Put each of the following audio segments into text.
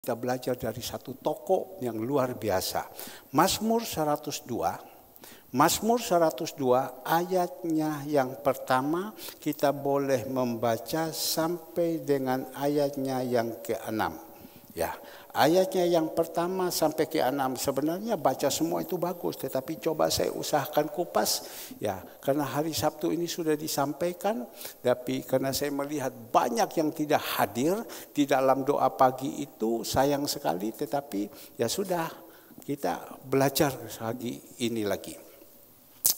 Kita belajar dari satu tokoh yang luar biasa. Mazmur 102. Mazmur 102 ayatnya yang pertama kita boleh membaca sampai dengan ayatnya yang ke-6. Ya, ayatnya yang pertama sampai ke-6 sebenarnya baca semua itu bagus, tetapi coba saya usahakan kupas ya, karena hari Sabtu ini sudah disampaikan, tapi karena saya melihat banyak yang tidak hadir di dalam doa pagi itu, sayang sekali, tetapi ya sudah, kita belajar pagi ini lagi.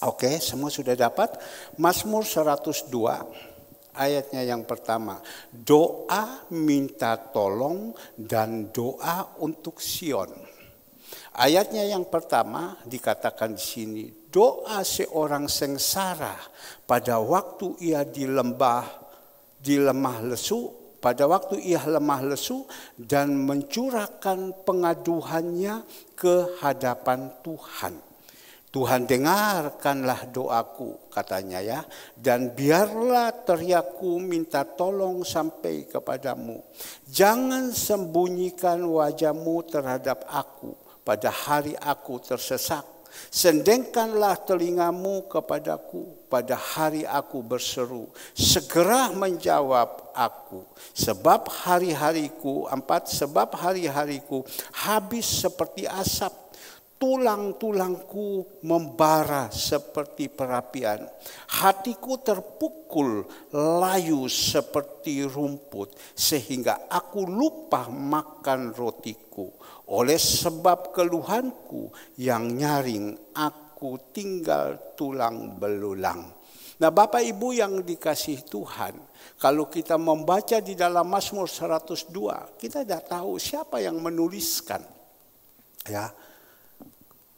Oke, semua sudah dapat? Mazmur 102 ayatnya yang pertama, doa minta tolong dan doa untuk Sion. Ayatnya yang pertama dikatakan di sini, doa seorang sengsara pada waktu ia lemah lesu dan mencurahkan pengaduhannya ke hadapan Tuhan. Tuhan, dengarkanlah doaku, katanya ya, dan biarlah teriakku minta tolong sampai kepadamu. Jangan sembunyikan wajahmu terhadap aku pada hari aku tersesak. Sendengkanlah telingamu kepadaku pada hari aku berseru. Segera menjawab aku, sebab hari-hariku habis seperti asap. Tulang-tulangku membara seperti perapian. Hatiku terpukul layu seperti rumput, sehingga aku lupa makan rotiku. Oleh sebab keluhanku yang nyaring, aku tinggal tulang belulang. Nah, Bapak Ibu yang dikasihi Tuhan, kalau kita membaca di dalam Mazmur 102, kita tidak tahu siapa yang menuliskan. Ya.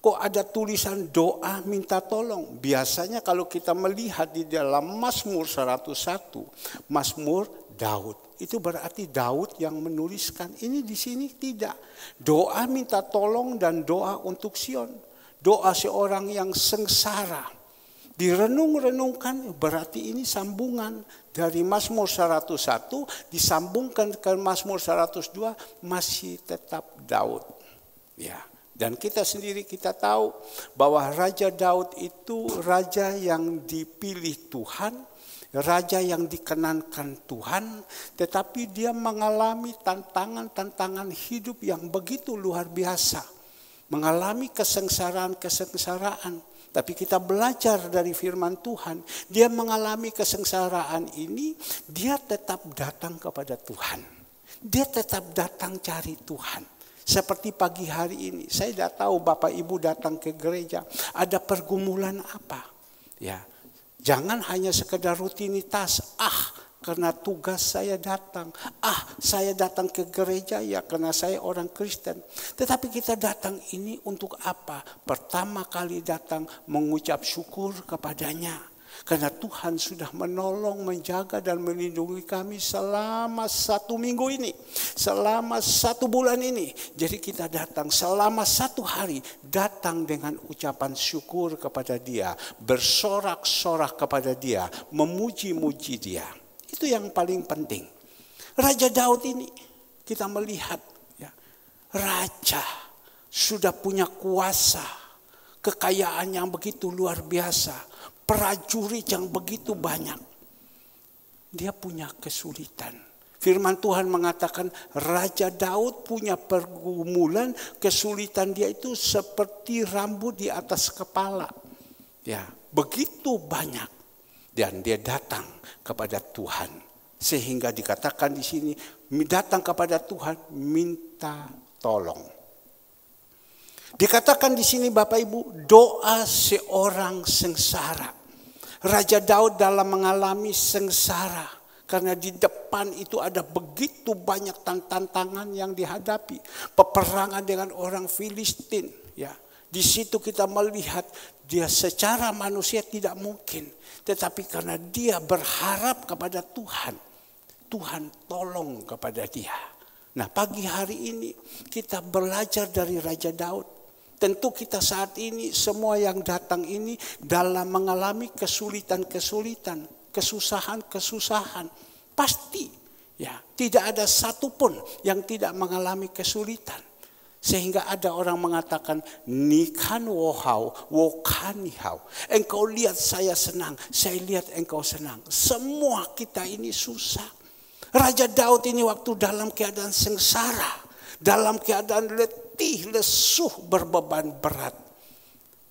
Kok ada tulisan doa minta tolong? Biasanya kalau kita melihat di dalam Mazmur 101, Mazmur Daud. Itu berarti Daud yang menuliskan. Ini di sini tidak. Doa minta tolong dan doa untuk Sion. Doa seorang yang sengsara. Direnung-renungkan berarti ini sambungan dari Mazmur 101 disambungkan ke Mazmur 102 masih tetap Daud. Ya. Dan kita sendiri kita tahu bahwa Raja Daud itu raja yang dipilih Tuhan, raja yang dikenankan Tuhan, tetapi dia mengalami tantangan-tantangan hidup yang begitu luar biasa. Mengalami kesengsaraan. Tapi kita belajar dari firman Tuhan, dia mengalami kesengsaraan ini, dia tetap datang kepada Tuhan. Dia tetap datang cari Tuhan. Seperti pagi hari ini, saya tidak tahu Bapak Ibu datang ke gereja, ada pergumulan apa? Ya, jangan hanya sekedar rutinitas, karena tugas saya datang, saya datang ke gereja ya karena saya orang Kristen. Tetapi kita datang ini untuk apa? Pertama kali datang mengucap syukur kepadanya. Karena Tuhan sudah menolong, menjaga dan melindungi kami selama 1 minggu ini. Selama 1 bulan ini. Jadi kita datang selama 1 hari. Datang dengan ucapan syukur kepada Dia. Bersorak-sorak kepada Dia. Memuji-muji Dia. Itu yang paling penting. Raja Daud ini kita melihat. Ya, raja sudah punya kuasa. Kekayaan yang begitu luar biasa. Prajurit yang begitu banyak. Dia punya kesulitan. Firman Tuhan mengatakan Raja Daud punya pergumulan, kesulitan dia itu seperti rambut di atas kepala. Ya, begitu banyak. Dan dia datang kepada Tuhan. Sehingga dikatakan di sini datang kepada Tuhan minta tolong. Dikatakan di sini Bapak Ibu, doa seorang sengsara. Raja Daud dalam mengalami sengsara karena di depan itu ada begitu banyak tantangan yang dihadapi, peperangan dengan orang Filistin. Ya, di situ kita melihat dia secara manusia tidak mungkin, tetapi karena dia berharap kepada Tuhan, Tuhan tolong kepada dia. Nah, pagi hari ini kita belajar dari Raja Daud. Tentu kita saat ini semua yang datang ini dalam mengalami kesulitan-kesulitan, kesusahan-kesusahan. Pasti Ya, tidak ada satupun yang tidak mengalami kesulitan. Sehingga ada orang mengatakan, nikan wohau, wokanihau. Engkau lihat saya senang, saya lihat engkau senang. Semua kita ini susah. Raja Daud ini waktu dalam keadaan sengsara, dalam keadaan letih, lesuh, berbeban berat,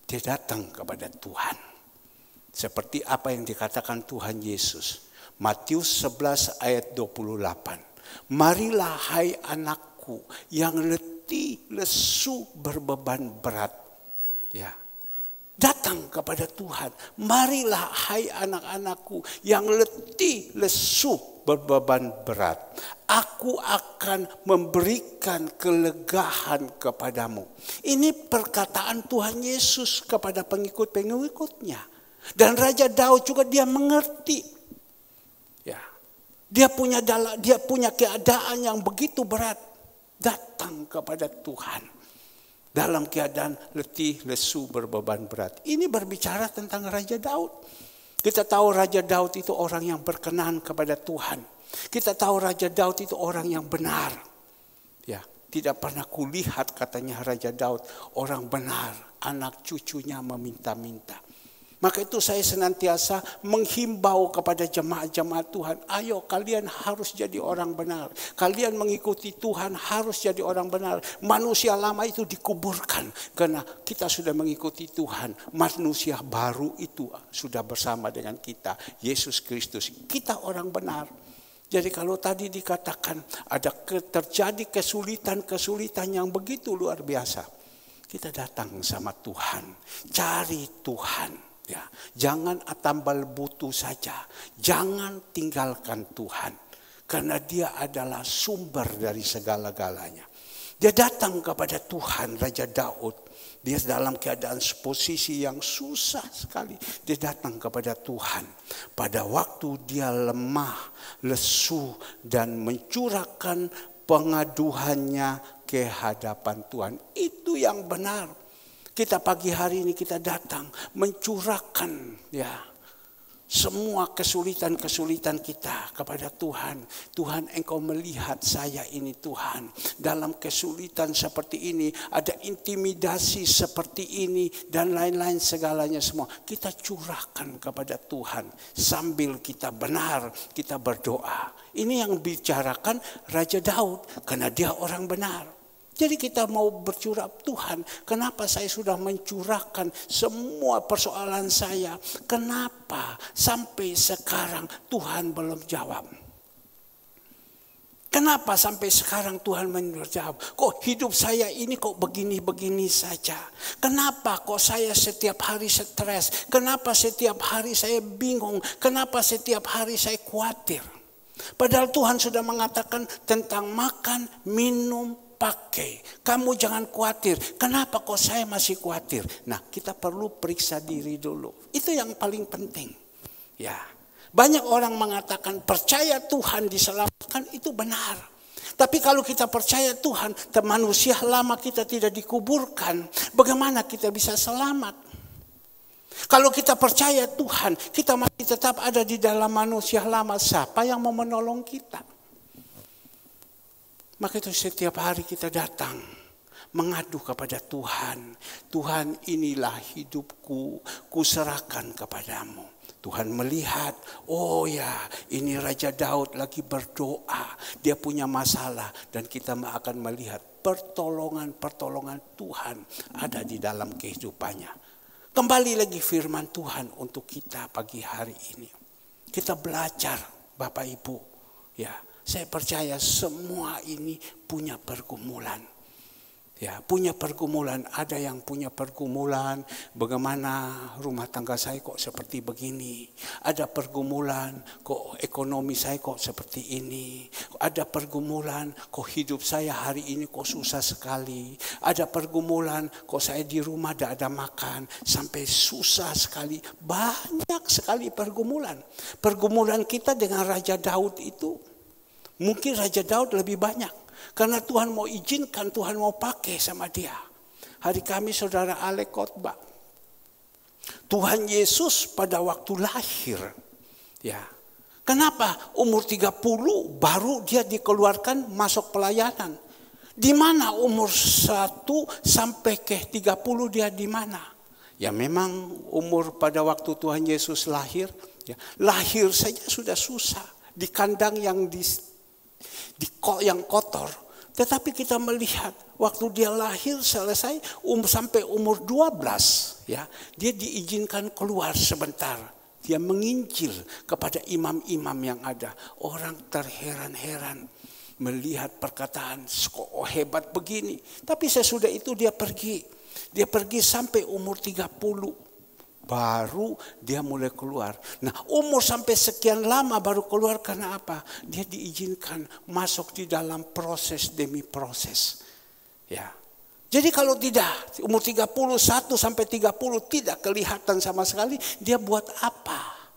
dia datang kepada Tuhan. Seperti apa yang dikatakan Tuhan Yesus. Matius 11 ayat 28. Marilah hai anakku yang letih, lesu, berbeban berat. Ya. Datang kepada Tuhan. Marilah hai anak-anakku yang letih, lesu, berbeban berat. Aku akan memberikan kelegaan kepadamu. Ini perkataan Tuhan Yesus kepada pengikut-pengikutnya. Dan Raja Daud juga dia mengerti. Ya, dia punya keadaan yang begitu berat, datang kepada Tuhan dalam keadaan letih, lesu, berbeban berat. Ini berbicara tentang Raja Daud. Kita tahu Raja Daud itu orang yang berkenan kepada Tuhan. Kita tahu Raja Daud itu orang yang benar. Ya, tidak pernah kulihat katanya Raja Daud orang benar, anak cucunya meminta-minta. Maka itu saya senantiasa menghimbau kepada jemaat-jemaat Tuhan. Ayo kalian harus jadi orang benar. Kalian mengikuti Tuhan harus jadi orang benar. Manusia lama itu dikuburkan. Karena kita sudah mengikuti Tuhan. Manusia baru itu sudah bersama dengan kita. Yesus Kristus. Kita orang benar. Jadi kalau tadi dikatakan ada terjadi kesulitan-kesulitan yang begitu luar biasa. Kita datang sama Tuhan. Cari Tuhan. Ya, jangan tambal butuh saja. Jangan tinggalkan Tuhan. Karena dia adalah sumber dari segala-galanya. Dia datang kepada Tuhan, Raja Daud. Dia dalam keadaan posisi yang susah sekali. Dia datang kepada Tuhan. Pada waktu dia lemah, lesu, dan mencurahkan pengaduhannya ke hadapan Tuhan. Itu yang benar. Kita pagi hari ini kita datang mencurahkan ya semua kesulitan-kesulitan kita kepada Tuhan. Tuhan, engkau melihat saya ini Tuhan. Dalam kesulitan seperti ini, ada intimidasi seperti ini dan lain-lain segalanya semua. Kita curahkan kepada Tuhan sambil kita benar, kita berdoa. Ini yang bicarakan Raja Daud karena dia orang benar. Jadi kita mau bercurah, Tuhan, kenapa saya sudah mencurahkan semua persoalan saya? Kenapa sampai sekarang Tuhan belum jawab? Kenapa sampai sekarang Tuhan belum jawab? Kok hidup saya ini kok begini-begini saja? Kenapa kok saya setiap hari stres? Kenapa setiap hari saya bingung? Kenapa setiap hari saya khawatir? Padahal Tuhan sudah mengatakan tentang makan, minum, pakai. Kamu jangan khawatir. Kenapa kok saya masih khawatir? Nah, kita perlu periksa diri dulu. Itu yang paling penting. Ya. Banyak orang mengatakan percaya Tuhan diselamatkan, itu benar. Tapi kalau kita percaya Tuhan, manusia lama kita tidak dikuburkan, bagaimana kita bisa selamat? Kalau kita percaya Tuhan, kita masih tetap ada di dalam manusia lama, siapa yang mau menolong kita? Maka itu setiap hari kita datang mengadu kepada Tuhan. Tuhan, inilah hidupku, kuserahkan kepadamu. Tuhan melihat, oh ya, ini Raja Daud lagi berdoa. Dia punya masalah dan kita akan melihat pertolongan-pertolongan Tuhan ada di dalam kehidupannya. Kembali lagi firman Tuhan untuk kita pagi hari ini. Kita belajar, Bapak Ibu, ya. Saya percaya semua ini punya pergumulan. Ya, punya pergumulan. Ada yang punya pergumulan, bagaimana rumah tangga saya kok seperti begini. Ada pergumulan, kok ekonomi saya kok seperti ini. Ada pergumulan, kok hidup saya hari ini kok susah sekali. Ada pergumulan, kok saya di rumah tidak ada makan. Sampai susah sekali. Banyak sekali pergumulan. Pergumulan kita dengan Raja Daud itu, mungkin Raja Daud lebih banyak. Karena Tuhan mau izinkan, Tuhan mau pakai sama dia. Hari Kamis saudara Alek khotbah. Tuhan Yesus pada waktu lahir. Ya, Kenapa? Umur 30 baru dia dikeluarkan masuk pelayanan. Di mana umur 1 sampai ke 30 dia di mana? Ya memang umur pada waktu Tuhan Yesus lahir, ya, lahir saja sudah susah. Di kandang yang yang kotor. Tetapi kita melihat waktu dia lahir selesai sampai umur 12, ya, dia diizinkan keluar sebentar. Dia menginjil kepada imam-imam yang ada. Orang terheran-heran melihat perkataan, kok hebat begini. Tapi sesudah itu dia pergi. Dia pergi sampai umur 30. Baru dia mulai keluar. Nah, umur sampai sekian lama baru keluar karena apa? Dia diizinkan masuk di dalam proses demi proses. Ya. Jadi kalau tidak, umur 31 sampai 30 tidak kelihatan sama sekali, dia buat apa?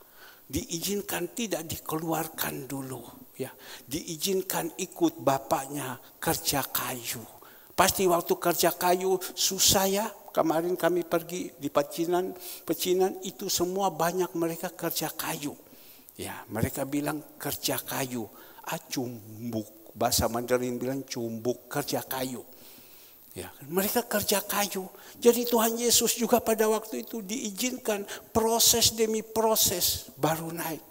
Diizinkan tidak dikeluarkan dulu. Ya. Diizinkan ikut bapaknya kerja kayu. Pasti waktu kerja kayu susah ya. Kemarin kami pergi di pecinan itu semua banyak mereka kerja kayu. Ya, mereka bilang kerja kayu. Cumbuk. Bahasa Mandarin bilang cumbuk, kerja kayu. Ya, mereka kerja kayu. Jadi Tuhan Yesus juga pada waktu itu diizinkan proses demi proses baru naik.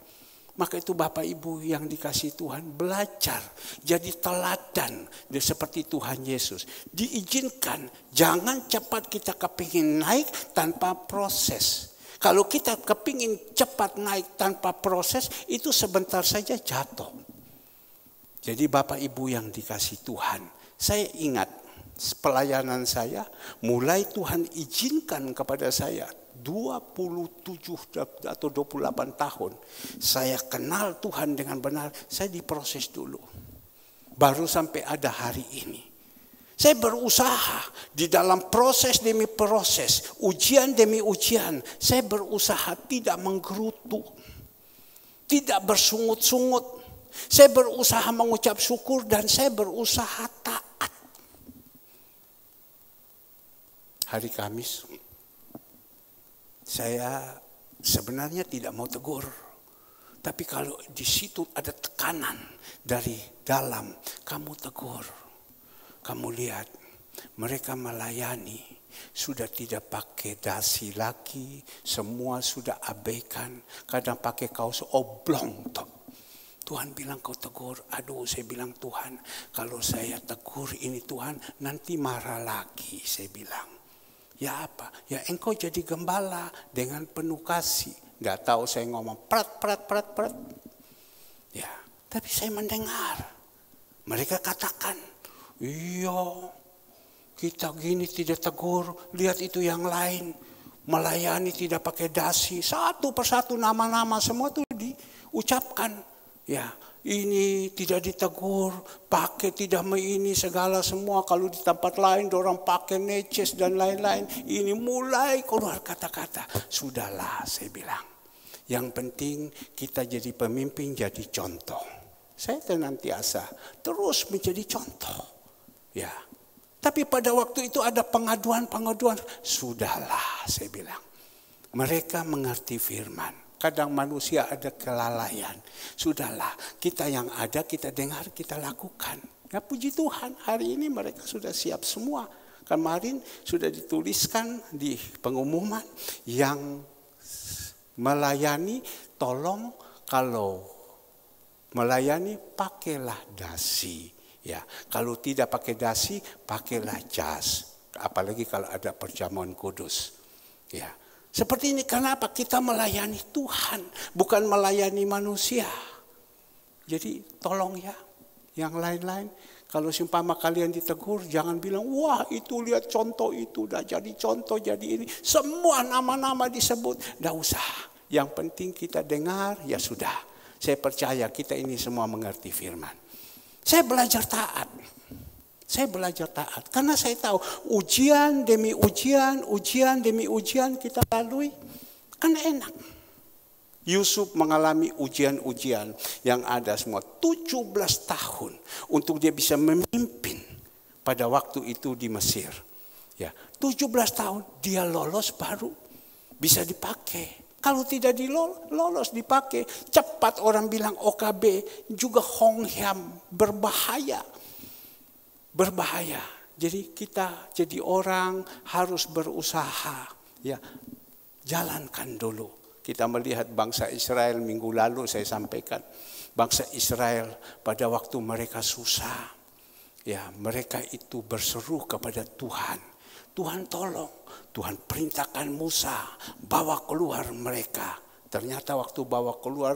Maka itu Bapak Ibu yang dikasih Tuhan belajar jadi teladan seperti Tuhan Yesus. Diizinkan, jangan cepat kita kepingin naik tanpa proses. Kalau kita kepingin cepat naik tanpa proses, itu sebentar saja jatuh. Jadi Bapak Ibu yang dikasih Tuhan, saya ingat pelayanan saya, mulai Tuhan izinkan kepada saya 27 atau 28 tahun. Saya kenal Tuhan dengan benar, saya diproses dulu. Baru sampai ada hari ini. Saya berusaha di dalam proses demi proses, ujian demi ujian. Saya berusaha tidak menggerutu, tidak bersungut-sungut. Saya berusaha mengucap syukur dan saya berusaha taat. Hari Kamis, saya sebenarnya tidak mau tegur. Tapi kalau di situ ada tekanan dari dalam, kamu tegur. Kamu lihat, mereka melayani, sudah tidak pakai dasi lagi, semua sudah abaikan. Kadang pakai kaos oblong. Tuhan bilang kau tegur, aduh saya bilang Tuhan, kalau saya tegur ini Tuhan, nanti marah lagi, saya bilang. Ya apa? Ya engkau jadi gembala dengan penuh kasih. Gak tahu saya ngomong prat. Ya, tapi saya mendengar. Mereka katakan, iya kita gini tidak tegur. Lihat itu yang lain. Melayani tidak pakai dasi. Satu persatu nama-nama semua itu diucapkan. Ya, ini tidak ditegur, pakai tidak ini segala semua. Kalau di tempat lain orang pakai neces dan lain-lain. Ini mulai keluar kata-kata. Sudahlah saya bilang. Yang penting kita jadi pemimpin, jadi contoh. Saya senantiasa terus menjadi contoh. Ya. Tapi pada waktu itu ada pengaduan. Sudahlah saya bilang. Mereka mengerti firman. Kadang manusia ada kelalaian. Sudahlah, kita yang ada, kita dengar, kita lakukan. Ya puji Tuhan, hari ini mereka sudah siap semua. Kemarin sudah dituliskan di pengumuman yang melayani, tolong kalau melayani pakailah dasi. Ya, kalau tidak pakai dasi, pakailah jas. Apalagi kalau ada perjamuan kudus. Ya. Seperti ini, kenapa kita melayani Tuhan, bukan melayani manusia. Jadi tolong ya, yang lain-lain, kalau seumpama kalian ditegur, jangan bilang, wah itu lihat contoh itu, udah jadi contoh, jadi ini. Semua nama-nama disebut, tidak usah. Yang penting kita dengar, ya sudah. Saya percaya kita ini semua mengerti firman. Saya belajar taat. Karena saya tahu ujian demi ujian kita lalui. Kan enak. Yusuf mengalami ujian-ujian yang ada semua 17 tahun untuk dia bisa memimpin pada waktu itu di Mesir. Ya, 17 tahun dia lolos baru bisa dipakai. Kalau tidak lolos dipakai, cepat orang bilang OKB, juga Hong Hiam, berbahaya. Berbahaya. Jadi kita jadi orang harus berusaha. Ya, jalankan dulu. Kita melihat bangsa Israel minggu lalu saya sampaikan. Bangsa Israel pada waktu mereka susah. Ya, mereka itu berseru kepada Tuhan. Tuhan tolong. Tuhan perintahkan Musa bawa keluar mereka. Ternyata waktu bawa keluar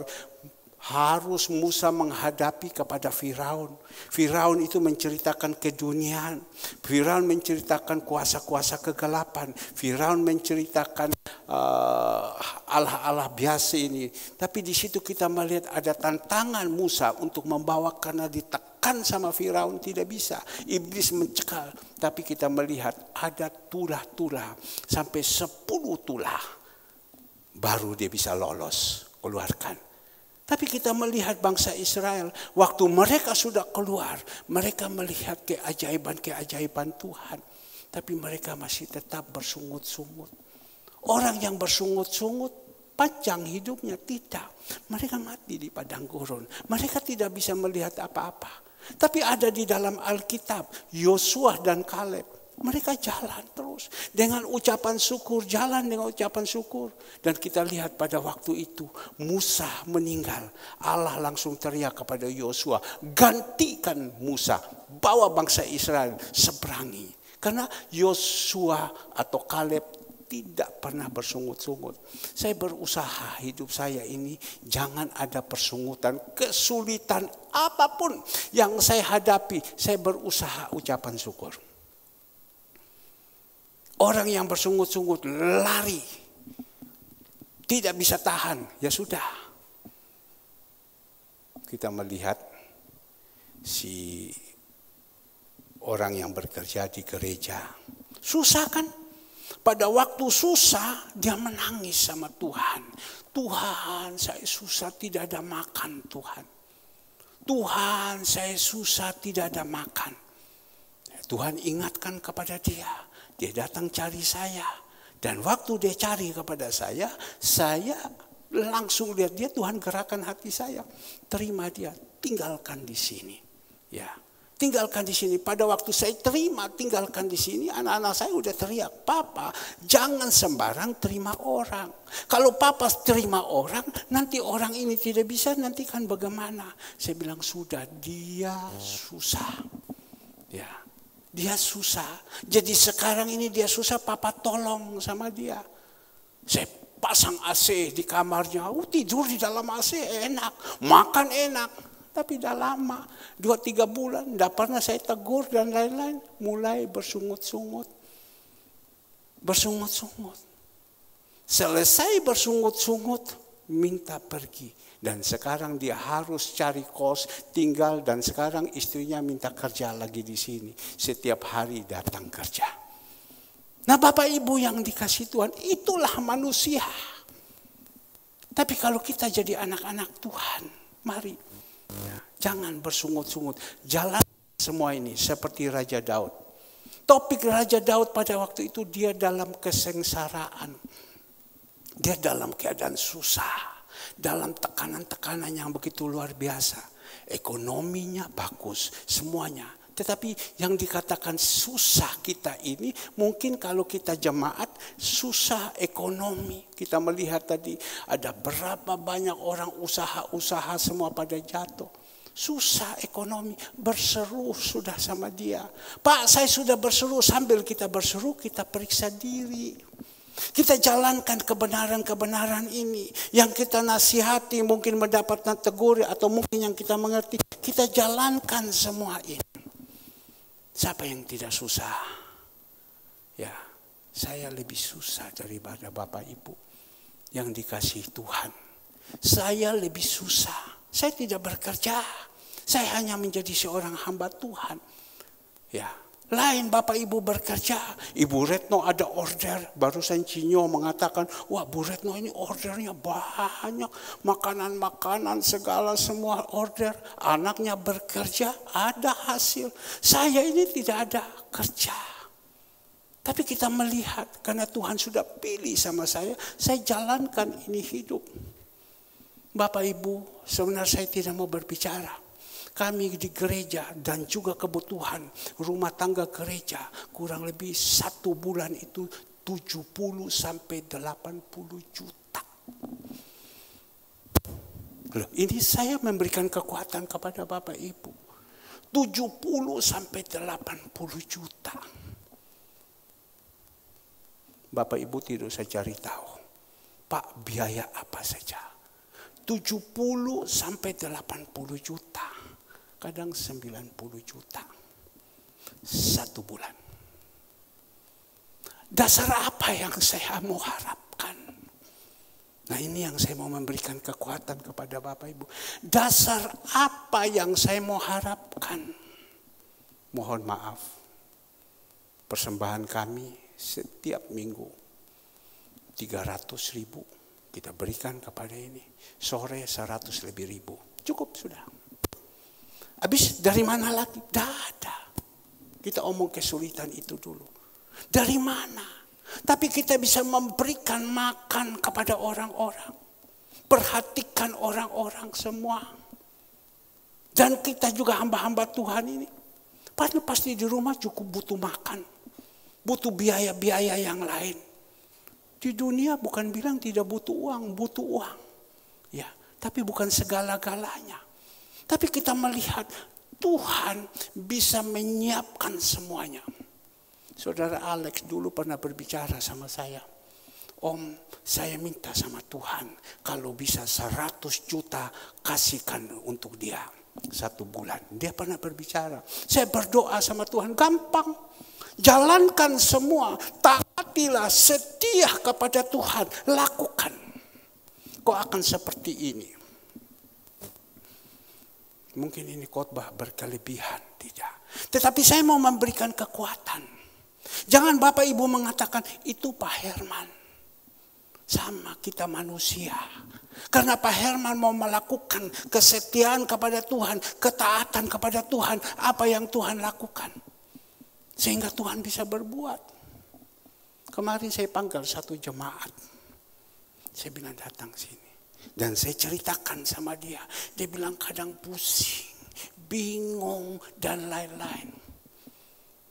harus Musa menghadapi kepada Firaun. Firaun itu menceritakan keduniaan. Firaun menceritakan kuasa-kuasa kegelapan. Firaun menceritakan Allah-Allah biasa ini. Tapi di situ kita melihat ada tantangan Musa untuk membawa karena ditekan sama Firaun tidak bisa. Iblis mencekal. Tapi kita melihat ada tulah-tulah sampai 10 tulah. Baru dia bisa lolos, keluarkan. Tapi kita melihat bangsa Israel, waktu mereka sudah keluar, mereka melihat keajaiban-keajaiban Tuhan. Tapi mereka masih tetap bersungut-sungut. Orang yang bersungut-sungut, panjang hidupnya tidak. Mereka mati di padang gurun. Mereka tidak bisa melihat apa-apa. Tapi ada di dalam Alkitab, Yosua dan Kaleb. Mereka jalan terus dengan ucapan syukur, jalan dengan ucapan syukur. Dan kita lihat pada waktu itu Musa meninggal. Allah langsung teriak kepada Yosua, gantikan Musa, bawa bangsa Israel seberangi. Karena Yosua atau Kaleb tidak pernah bersungut-sungut. Saya berusaha hidup saya ini jangan ada persungutan, kesulitan apapun yang saya hadapi, saya berusaha ucapan syukur. Orang yang bersungut-sungut lari, tidak bisa tahan, ya sudah. Kita melihat si orang yang bekerja di gereja, susah kan? Pada waktu susah dia menangis sama Tuhan. Tuhan, saya susah tidak ada makan Tuhan. Tuhan, saya susah tidak ada makan. Tuhan ingatkan kepada dia. Dia datang cari saya. Dan waktu dia cari kepada saya langsung lihat dia, Tuhan gerakan hati saya. Terima dia, tinggalkan di sini. Ya, tinggalkan di sini. Pada waktu saya terima tinggalkan di sini, anak-anak saya udah teriak, Papa jangan sembarang terima orang. Kalau Papa terima orang, nanti orang ini tidak bisa, nanti kan bagaimana? Saya bilang sudah, dia susah. Ya. Dia susah. Jadi sekarang ini dia susah, Papa tolong sama dia. Saya pasang AC di kamarnya. Tidur di dalam AC enak. Makan enak. Tapi dah lama. 2-3 bulan. Tidak pernah saya tegur dan lain-lain. Mulai bersungut-sungut. Bersungut-sungut. Selesai bersungut-sungut. Minta pergi. Dan sekarang dia harus cari kos, tinggal, dan sekarang istrinya minta kerja lagi di sini. Setiap hari datang kerja. Nah Bapak Ibu yang dikasih Tuhan, itulah manusia. Tapi kalau kita jadi anak-anak Tuhan, mari. Jangan bersungut-sungut. Jalan semua ini seperti Raja Daud. Topik Raja Daud pada waktu itu dia dalam kesengsaraan. Dia dalam keadaan susah. Dalam tekanan-tekanan yang begitu luar biasa. Ekonominya bagus, semuanya. Tetapi yang dikatakan susah kita ini, mungkin kalau kita jemaat, susah ekonomi. Kita melihat tadi ada berapa banyak orang usaha-usaha semua pada jatuh. Susah ekonomi, berseru sudah sama dia. Pak, saya sudah berseru, sambil kita berseru, kita periksa diri. Kita jalankan kebenaran-kebenaran ini. Yang kita nasihati mungkin mendapatkan tegur atau mungkin yang kita mengerti. Kita jalankan semua ini. Siapa yang tidak susah? Ya, saya lebih susah daripada Bapak Ibu yang dikasihi Tuhan. Saya lebih susah. Saya tidak bekerja. Saya hanya menjadi seorang hamba Tuhan. Ya. Lain Bapak Ibu bekerja. Ibu Retno ada order. Barusan Cinyo mengatakan, wah Bu Retno ini ordernya banyak. Makanan-makanan segala semua order. Anaknya bekerja, ada hasil. Saya ini tidak ada kerja. Tapi kita melihat karena Tuhan sudah pilih sama saya jalankan ini hidup. Bapak Ibu, sebenarnya saya tidak mau berbicara. Kami di gereja dan juga kebutuhan rumah tangga gereja kurang lebih 1 bulan itu 70 sampai 80 juta. Loh, ini saya memberikan kekuatan kepada Bapak Ibu. 70 sampai 80 juta. Bapak Ibu tidak usah cari tahu. Pak, biaya apa saja? 70 sampai 80 juta. Kadang 90 juta. 1 bulan. Dasar apa yang saya mau harapkan? Nah, ini yang saya mau memberikan kekuatan kepada Bapak Ibu. Dasar apa yang saya mau harapkan? Mohon maaf. Persembahan kami setiap minggu 300.000 kita berikan kepada ini. Sore 100 lebih ribu. Cukup sudah. Habis dari mana lagi? Tidak ada. Kita omong kesulitan itu dulu. Dari mana? Tapi kita bisa memberikan makan kepada orang-orang. Perhatikan orang-orang semua. Dan kita juga hamba-hamba Tuhan ini. Pasti di rumah cukup butuh makan. Butuh biaya-biaya yang lain. Di dunia bukan bilang tidak butuh uang, butuh uang. Ya, tapi bukan segala-galanya. Tapi kita melihat Tuhan bisa menyiapkan semuanya. Saudara Alex dulu pernah berbicara sama saya. Om, saya minta sama Tuhan kalau bisa 100 juta kasihkan untuk dia 1 bulan. Dia pernah berbicara. Saya berdoa sama Tuhan, gampang. Jalankan semua, taatilah, setia kepada Tuhan, lakukan. Kau akan seperti ini. Mungkin ini khotbah berkelebihan, tidak. Tetapi saya mau memberikan kekuatan. Jangan Bapak Ibu mengatakan, itu Pak Herman. Sama kita manusia. Karena Pak Herman mau melakukan kesetiaan kepada Tuhan, ketaatan kepada Tuhan, apa yang Tuhan lakukan. Sehingga Tuhan bisa berbuat. Kemarin saya panggil 1 jemaat. Saya bilang datang sini. Dan saya ceritakan sama dia. Dia bilang kadang pusing, bingung, dan lain-lain.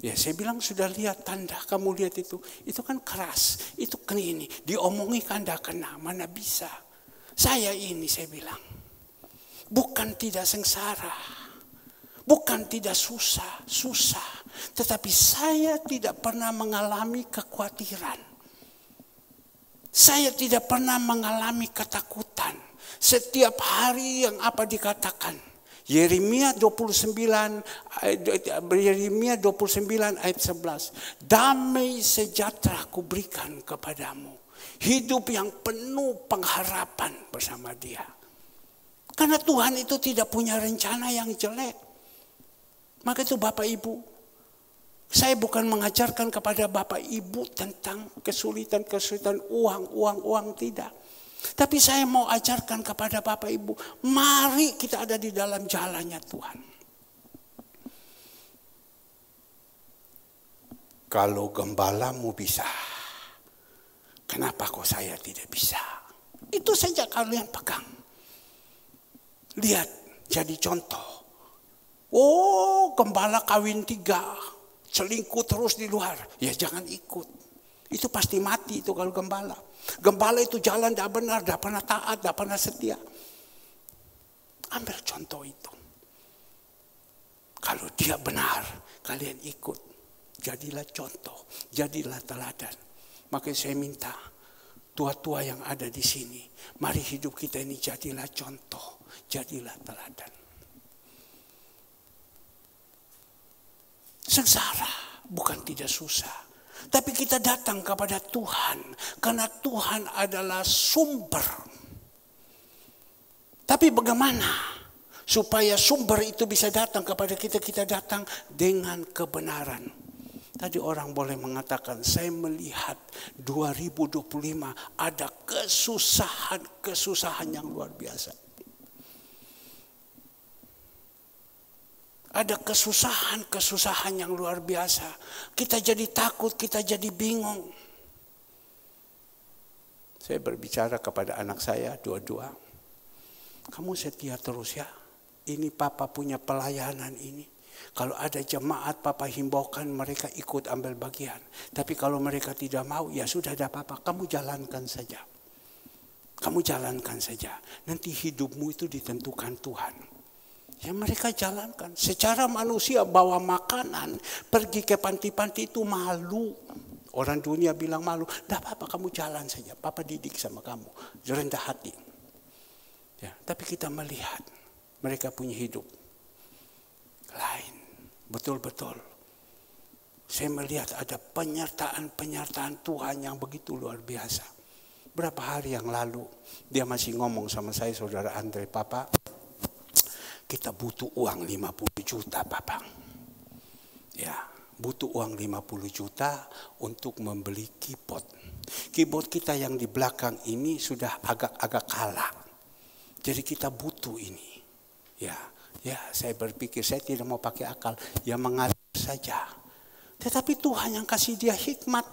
Ya, saya bilang sudah lihat tanda, kamu lihat itu. Itu kan keras, itu kan ini. Diomongi kan tidak kena, mana bisa. Saya ini, saya bilang. Bukan tidak sengsara. Bukan tidak susah. Tetapi saya tidak pernah mengalami kekhawatiran. Saya tidak pernah mengalami ketakutan. Setiap hari yang apa dikatakan. Yeremia 29 ayat 11. Damai sejahtera kuberikan kepadamu. Hidup yang penuh pengharapan bersama dia. Karena Tuhan itu tidak punya rencana yang jelek. Maka itu Bapak Ibu, saya bukan mengajarkan kepada Bapak Ibu tentang kesulitan uang, tidak. Tapi saya mau ajarkan kepada Bapak Ibu, mari kita ada di dalam jalannya Tuhan. Kalau gembalamu bisa, kenapa kok saya tidak bisa? Itu saja kalian pegang. Lihat, jadi contoh. Oh, gembala kawin 3, selingkuh terus di luar. Ya jangan ikut. Itu pasti mati itu kalau gembala. Gembala itu jalan tidak benar, tidak pernah taat, tidak pernah setia. Ambil contoh itu. Kalau dia benar, kalian ikut. Jadilah contoh, jadilah teladan. Maka saya minta tua-tua yang ada di sini, mari hidup kita ini jadilah contoh, jadilah teladan. Sengsara bukan tidak susah. Tapi kita datang kepada Tuhan. Karena Tuhan adalah sumber. Tapi bagaimana supaya sumber itu bisa datang kepada kita? Kita datang dengan kebenaran. Tadi orang boleh mengatakan, saya melihat 2025 ada kesusahan yang luar biasa. Ada kesusahan yang luar biasa. Kita jadi takut, kita jadi bingung. Saya berbicara kepada anak saya dua-dua. Kamu setia terus ya. Ini papa punya pelayanan ini. Kalau ada jemaat papa himbaukan mereka ikut ambil bagian. Tapi kalau mereka tidak mau, ya sudah ada apa-apa. Kamu jalankan saja. Kamu jalankan saja. Nanti hidupmu itu ditentukan Tuhan. Ya mereka jalankan. Secara manusia bawa makanan, pergi ke panti-panti itu malu. Orang dunia bilang malu. Tidak apa-apa, kamu jalan saja. Papa didik sama kamu. Rendah hati. Ya, tapi kita melihat mereka punya hidup lain. Betul-betul. Saya melihat ada penyertaan Tuhan yang begitu luar biasa. Berapa hari yang lalu dia masih ngomong sama saya, saudara Andre, Papa, kita butuh uang 50 juta, Papa. Ya, butuh uang 50 juta untuk membeli keyboard. Keyboard kita yang di belakang ini sudah agak kalah. Jadi kita butuh ini. Ya, saya berpikir saya tidak mau pakai akal, ya mengalir saja. Tetapi Tuhan yang kasih dia hikmat.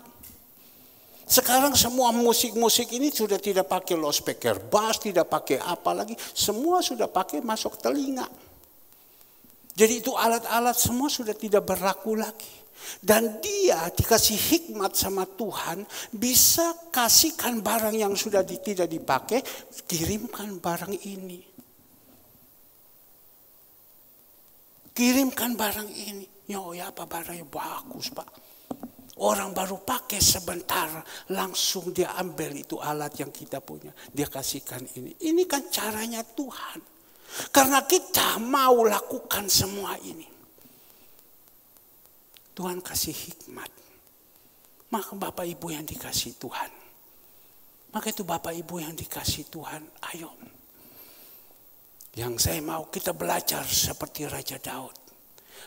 Sekarang semua musik-musik ini sudah tidak pakai loudspeaker bass, tidak pakai apa lagi, semua sudah pakai masuk telinga. Jadi itu alat-alat semua sudah tidak berlaku lagi. Dan dia dikasih hikmat sama Tuhan, bisa kasihkan barang yang sudah tidak dipakai, kirimkan barang ini. Kirimkan barang ini. Ya apa barangnya bagus, Pak. Orang baru pakai sebentar, langsung dia ambil itu alat yang kita punya. Dia kasihkan ini. Ini kan caranya Tuhan. Karena kita mau lakukan semua ini. Tuhan kasih hikmat. Maka Bapak Ibu yang dikasih Tuhan. Maka itu Bapak Ibu yang dikasih Tuhan, ayo. Yang saya mau kita belajar seperti Raja Daud.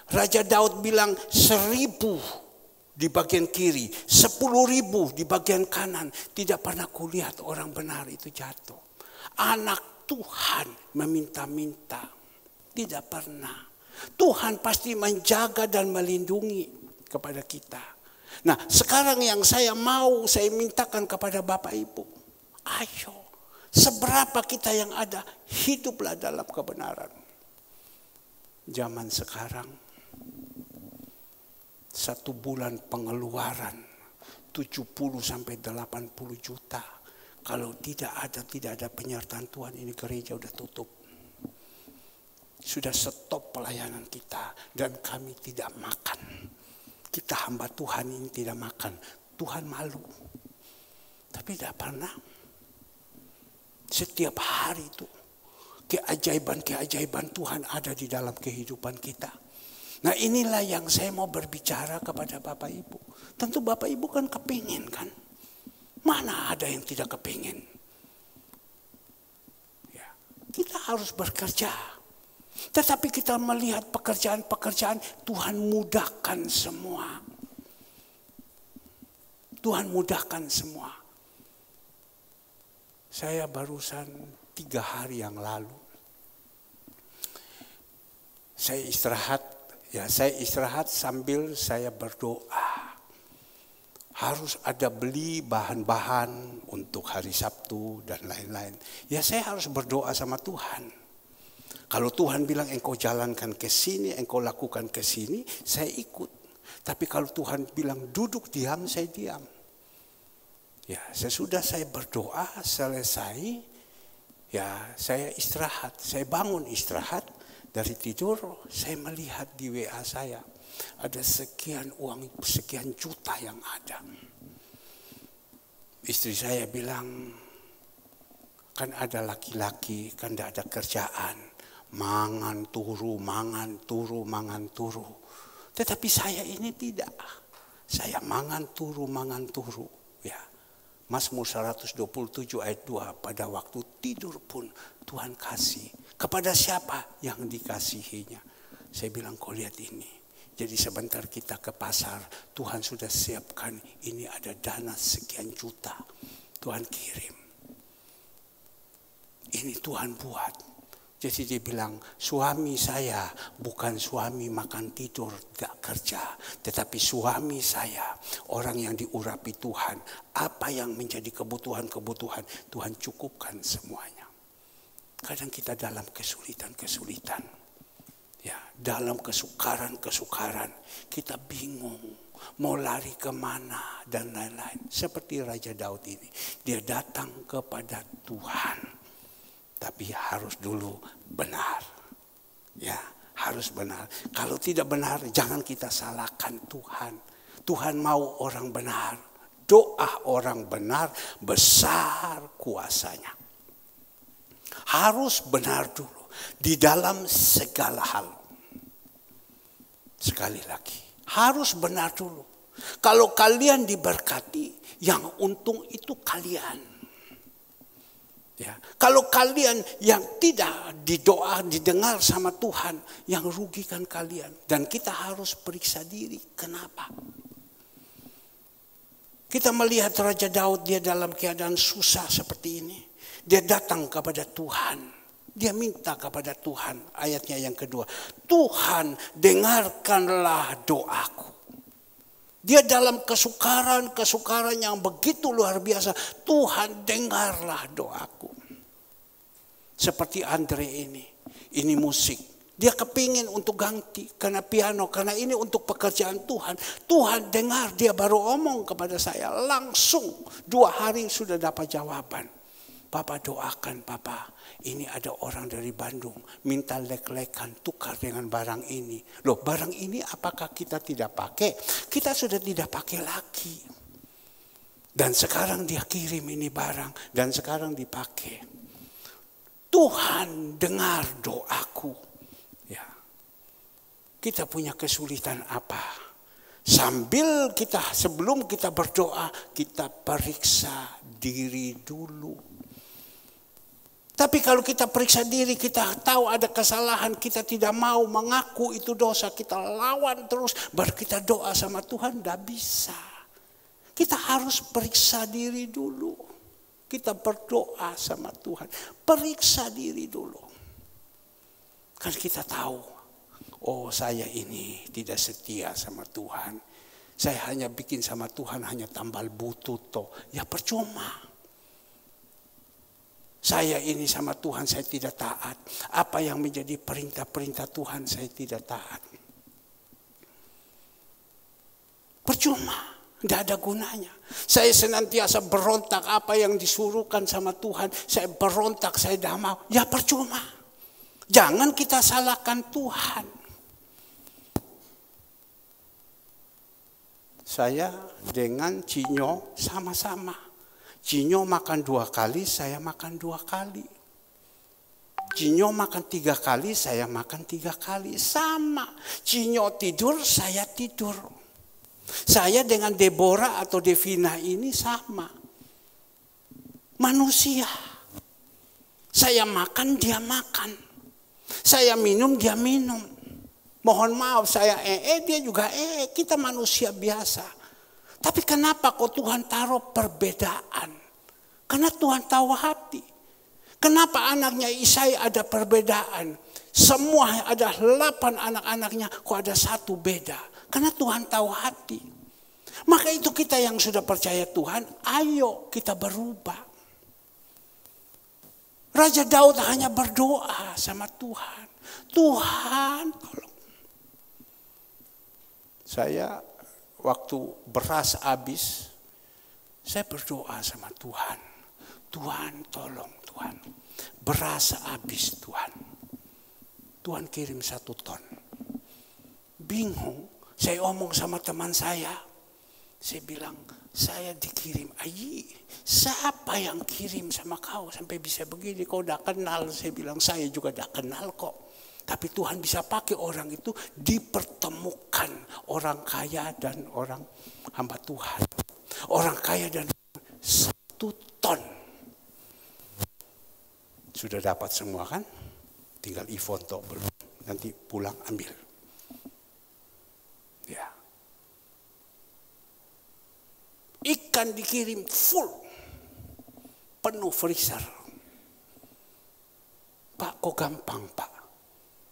Raja Daud bilang 1000 di bagian kiri, 10.000 di bagian kanan. Tidak pernah kulihat orang benar itu jatuh. Anak Tuhan meminta-minta. Tidak pernah. Tuhan pasti menjaga dan melindungi kepada kita. Nah, sekarang yang saya mintakan kepada Bapak Ibu. Ayo, seberapa kita yang ada, hiduplah dalam kebenaran. Zaman sekarang, 1 bulan pengeluaran 70 sampai 80 juta. Kalau tidak ada penyertaan Tuhan, ini gereja udah tutup. Sudah stop pelayanan kita dan kami tidak makan. Kita hamba Tuhan ini tidak makan. Tuhan malu. Tapi tidak pernah. Setiap hari itu keajaiban Tuhan ada di dalam kehidupan kita. Nah inilah yang saya mau berbicara kepada Bapak Ibu. Tentu Bapak Ibu kan kepingin kan. Mana ada yang tidak kepingin. Ya, kita harus bekerja. Tetapi kita melihat pekerjaan-pekerjaan Tuhan mudahkan semua. Tuhan mudahkan semua. Saya barusan 3 hari yang lalu. Saya istirahat sambil saya berdoa. Harus ada beli bahan-bahan untuk hari Sabtu dan lain-lain. Ya saya harus berdoa sama Tuhan. Kalau Tuhan bilang engkau jalankan ke sini, engkau lakukan ke sini, saya ikut. Tapi kalau Tuhan bilang duduk diam, saya diam. Ya, sesudah saya berdoa selesai, ya saya istirahat. Saya bangun istirahat, dari tidur saya melihat di WA saya ada sekian juta yang ada. Istri saya bilang, kan ada laki-laki, kan tidak ada kerjaan. Mangan turu. Tetapi saya ini tidak. Saya mangan turu. Ya. Mazmur 127 ayat 2. Pada waktu tidur pun Tuhan kasih. Kepada siapa yang dikasihinya? Saya bilang kau lihat ini. Jadi sebentar kita ke pasar. Tuhan sudah siapkan. Ini ada dana sekian juta. Tuhan kirim. Ini Tuhan buat. Jadi dia bilang, suami saya bukan suami makan tidur gak kerja. Tetapi suami saya orang yang diurapi Tuhan. Apa yang menjadi kebutuhan-kebutuhan Tuhan cukupkan semuanya. Kadang kita dalam kesulitan-kesulitan. Ya, dalam kesukaran-kesukaran. Kita bingung mau lari kemana dan lain-lain. Seperti Raja Daud ini. Dia datang kepada Tuhan. Tapi harus dulu benar. Ya, harus benar. Kalau tidak benar, jangan kita salahkan Tuhan. Tuhan mau orang benar. Doa orang benar besar kuasanya. Harus benar dulu di dalam segala hal. Sekali lagi, harus benar dulu. Kalau kalian diberkati, yang untung itu kalian. Ya, kalau kalian yang tidak didengar sama Tuhan, yang rugikan kalian. Dan kita harus periksa diri. Kenapa? Kita melihat Raja Daud, dia dalam keadaan susah seperti ini. Dia datang kepada Tuhan. Dia minta kepada Tuhan. Ayatnya yang kedua. Tuhan, dengarkanlah doaku. Dia dalam kesukaran yang begitu luar biasa. Tuhan, dengarlah doaku. Seperti Andre ini. Ini musik. Dia kepingin untuk ganti karena piano. Karena ini untuk pekerjaan Tuhan. Tuhan dengar, dia baru omong kepada saya. Langsung 2 hari sudah dapat jawaban. Papa doakan Papa. Ini ada orang dari Bandung. Minta lek-lekan tukar dengan barang ini. Loh, barang ini apakah kita tidak pakai? Kita sudah tidak pakai lagi. Dan sekarang dia kirim ini barang. Dan sekarang dipakai. Tuhan dengar doaku. Ya. Kita punya kesulitan apa? Sebelum kita berdoa, kita periksa diri dulu. Tapi kalau kita periksa diri, kita tahu ada kesalahan, kita tidak mau mengaku itu dosa, kita lawan terus, baru kita doa sama Tuhan, tidak bisa. Kita harus periksa diri dulu. Kita berdoa sama Tuhan, periksa diri dulu. Kan kita tahu, oh saya ini tidak setia sama Tuhan. Saya hanya bikin sama Tuhan hanya tambal butut. Ya percuma. Saya ini sama Tuhan saya tidak taat. Apa yang menjadi perintah-perintah Tuhan saya tidak taat. Percuma. Tidak ada gunanya. Saya senantiasa berontak apa yang disuruhkan sama Tuhan. Saya berontak, saya tidak mau. Ya percuma. Jangan kita salahkan Tuhan. Saya dengan Cinyo sama-sama. Cinyo makan 2 kali, saya makan 2 kali. Cinyo makan 3 kali, saya makan 3 kali. Sama. Cinyo tidur, saya tidur. Saya dengan Deborah atau Devina ini sama. Manusia. Saya makan, dia makan. Saya minum, dia minum. Mohon maaf, saya dia juga kita manusia biasa. Tapi kenapa kok Tuhan taruh perbedaan? Karena Tuhan tahu hati. Kenapa anaknya Isai ada perbedaan? Semua ada 8 anak-anaknya, kok ada 1 beda? Karena Tuhan tahu hati. Maka itu kita yang sudah percaya Tuhan, ayo kita berubah. Raja Daud hanya berdoa sama Tuhan. Tuhan tolong. Saya waktu beras habis, saya berdoa sama Tuhan. Tuhan tolong Tuhan. Beras habis Tuhan. Tuhan kirim 1 ton. Bingung. Saya omong sama teman saya. Saya bilang, saya dikirim. Ayi, siapa yang kirim sama kau sampai bisa begini? Kau udah kenal. Saya bilang, saya juga udah kenal kok. Tapi Tuhan bisa pakai orang itu dipertemukan. Orang kaya dan orang hamba Tuhan. Orang kaya dan 1 ton. Sudah dapat semua kan? Tinggal e-foto belum. Nanti pulang ambil. Ya. Ikan dikirim full. Penuh freezer. Pak, kok gampang Pak?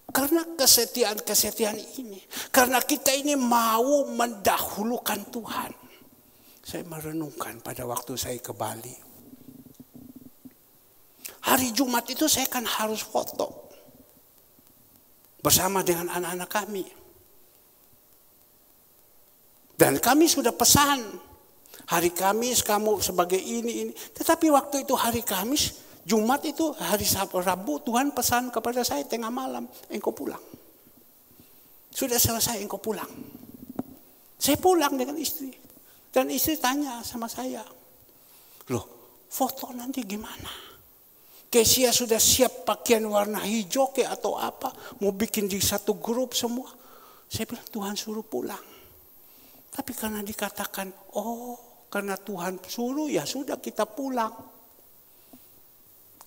Karena kesetiaan ini. Karena kita ini mau mendahulukan Tuhan. Saya merenungkan pada waktu saya ke Bali. Hari Jumat itu saya kan harus foto. Bersama dengan anak-anak kami. Dan kami sudah pesan. Hari Kamis kamu sebagai ini. Tetapi waktu itu hari Kamis, Jumat itu hari Rabu, Tuhan pesan kepada saya tengah malam, engkau pulang. Sudah selesai, engkau pulang. Saya pulang dengan istri. Dan istri tanya sama saya, loh foto nanti gimana? Kesia sudah siap pakaian warna hijau atau apa, mau bikin di satu grup semua. Saya bilang Tuhan suruh pulang. Tapi karena dikatakan, karena Tuhan suruh, ya sudah kita pulang.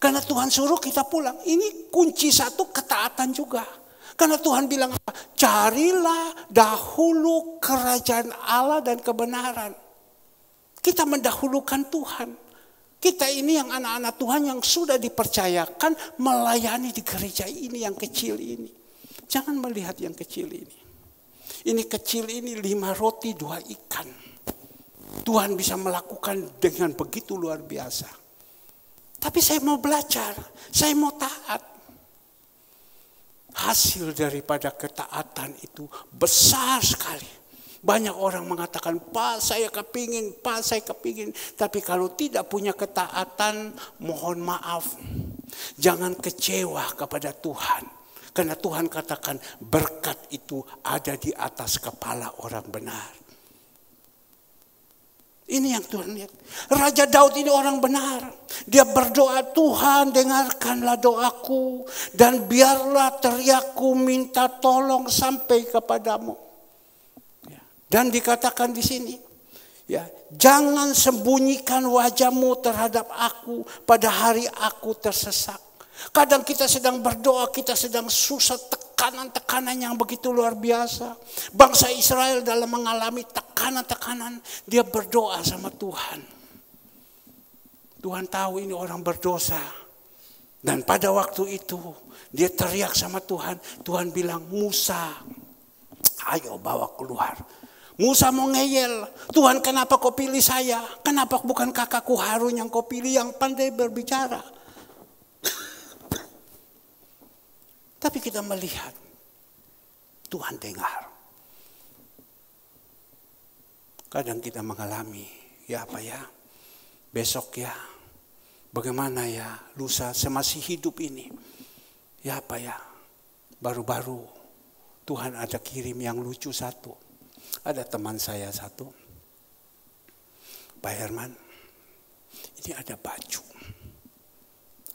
Karena Tuhan suruh kita pulang. Ini kunci satu ketaatan juga. Karena Tuhan bilang apa? Carilah dahulu kerajaan Allah dan kebenaran. Kita mendahulukan Tuhan. Kita ini yang anak-anak Tuhan yang sudah dipercayakan melayani di gereja ini yang kecil ini. Jangan melihat yang kecil ini. Ini kecil ini 5 roti 2 ikan. Tuhan bisa melakukan dengan begitu luar biasa. Tapi saya mau belajar, saya mau taat. Hasil daripada ketaatan itu besar sekali. Banyak orang mengatakan, Pak saya kepingin. Tapi kalau tidak punya ketaatan, mohon maaf. Jangan kecewa kepada Tuhan. Karena Tuhan katakan berkat itu ada di atas kepala orang benar. Ini yang Tuhan lihat. Raja Daud ini orang benar. Dia berdoa, Tuhan dengarkanlah doaku. Dan biarlah teriakku minta tolong sampai kepadamu. Dan dikatakan di sini. Jangan sembunyikan wajahmu terhadap aku pada hari aku tersesak. Kadang kita sedang berdoa, kita sedang susah, tekanan-tekanan yang begitu luar biasa. Bangsa Israel dalam mengalami tekanan-tekanan, dia berdoa sama Tuhan. Tuhan tahu ini orang berdosa. Dan pada waktu itu, dia teriak sama Tuhan. Tuhan bilang, Musa, ayo bawa keluar. Musa mau ngeyel, Tuhan kenapa kau pilih saya? Kenapa bukan kakakku Harun yang kau pilih yang pandai berbicara? Tapi kita melihat, Tuhan dengar. Kadang kita mengalami, besok bagaimana lusa semasih hidup ini. Baru-baru Tuhan ada kirim yang lucu satu. Ada teman saya satu, Pak Herman, ini ada baju.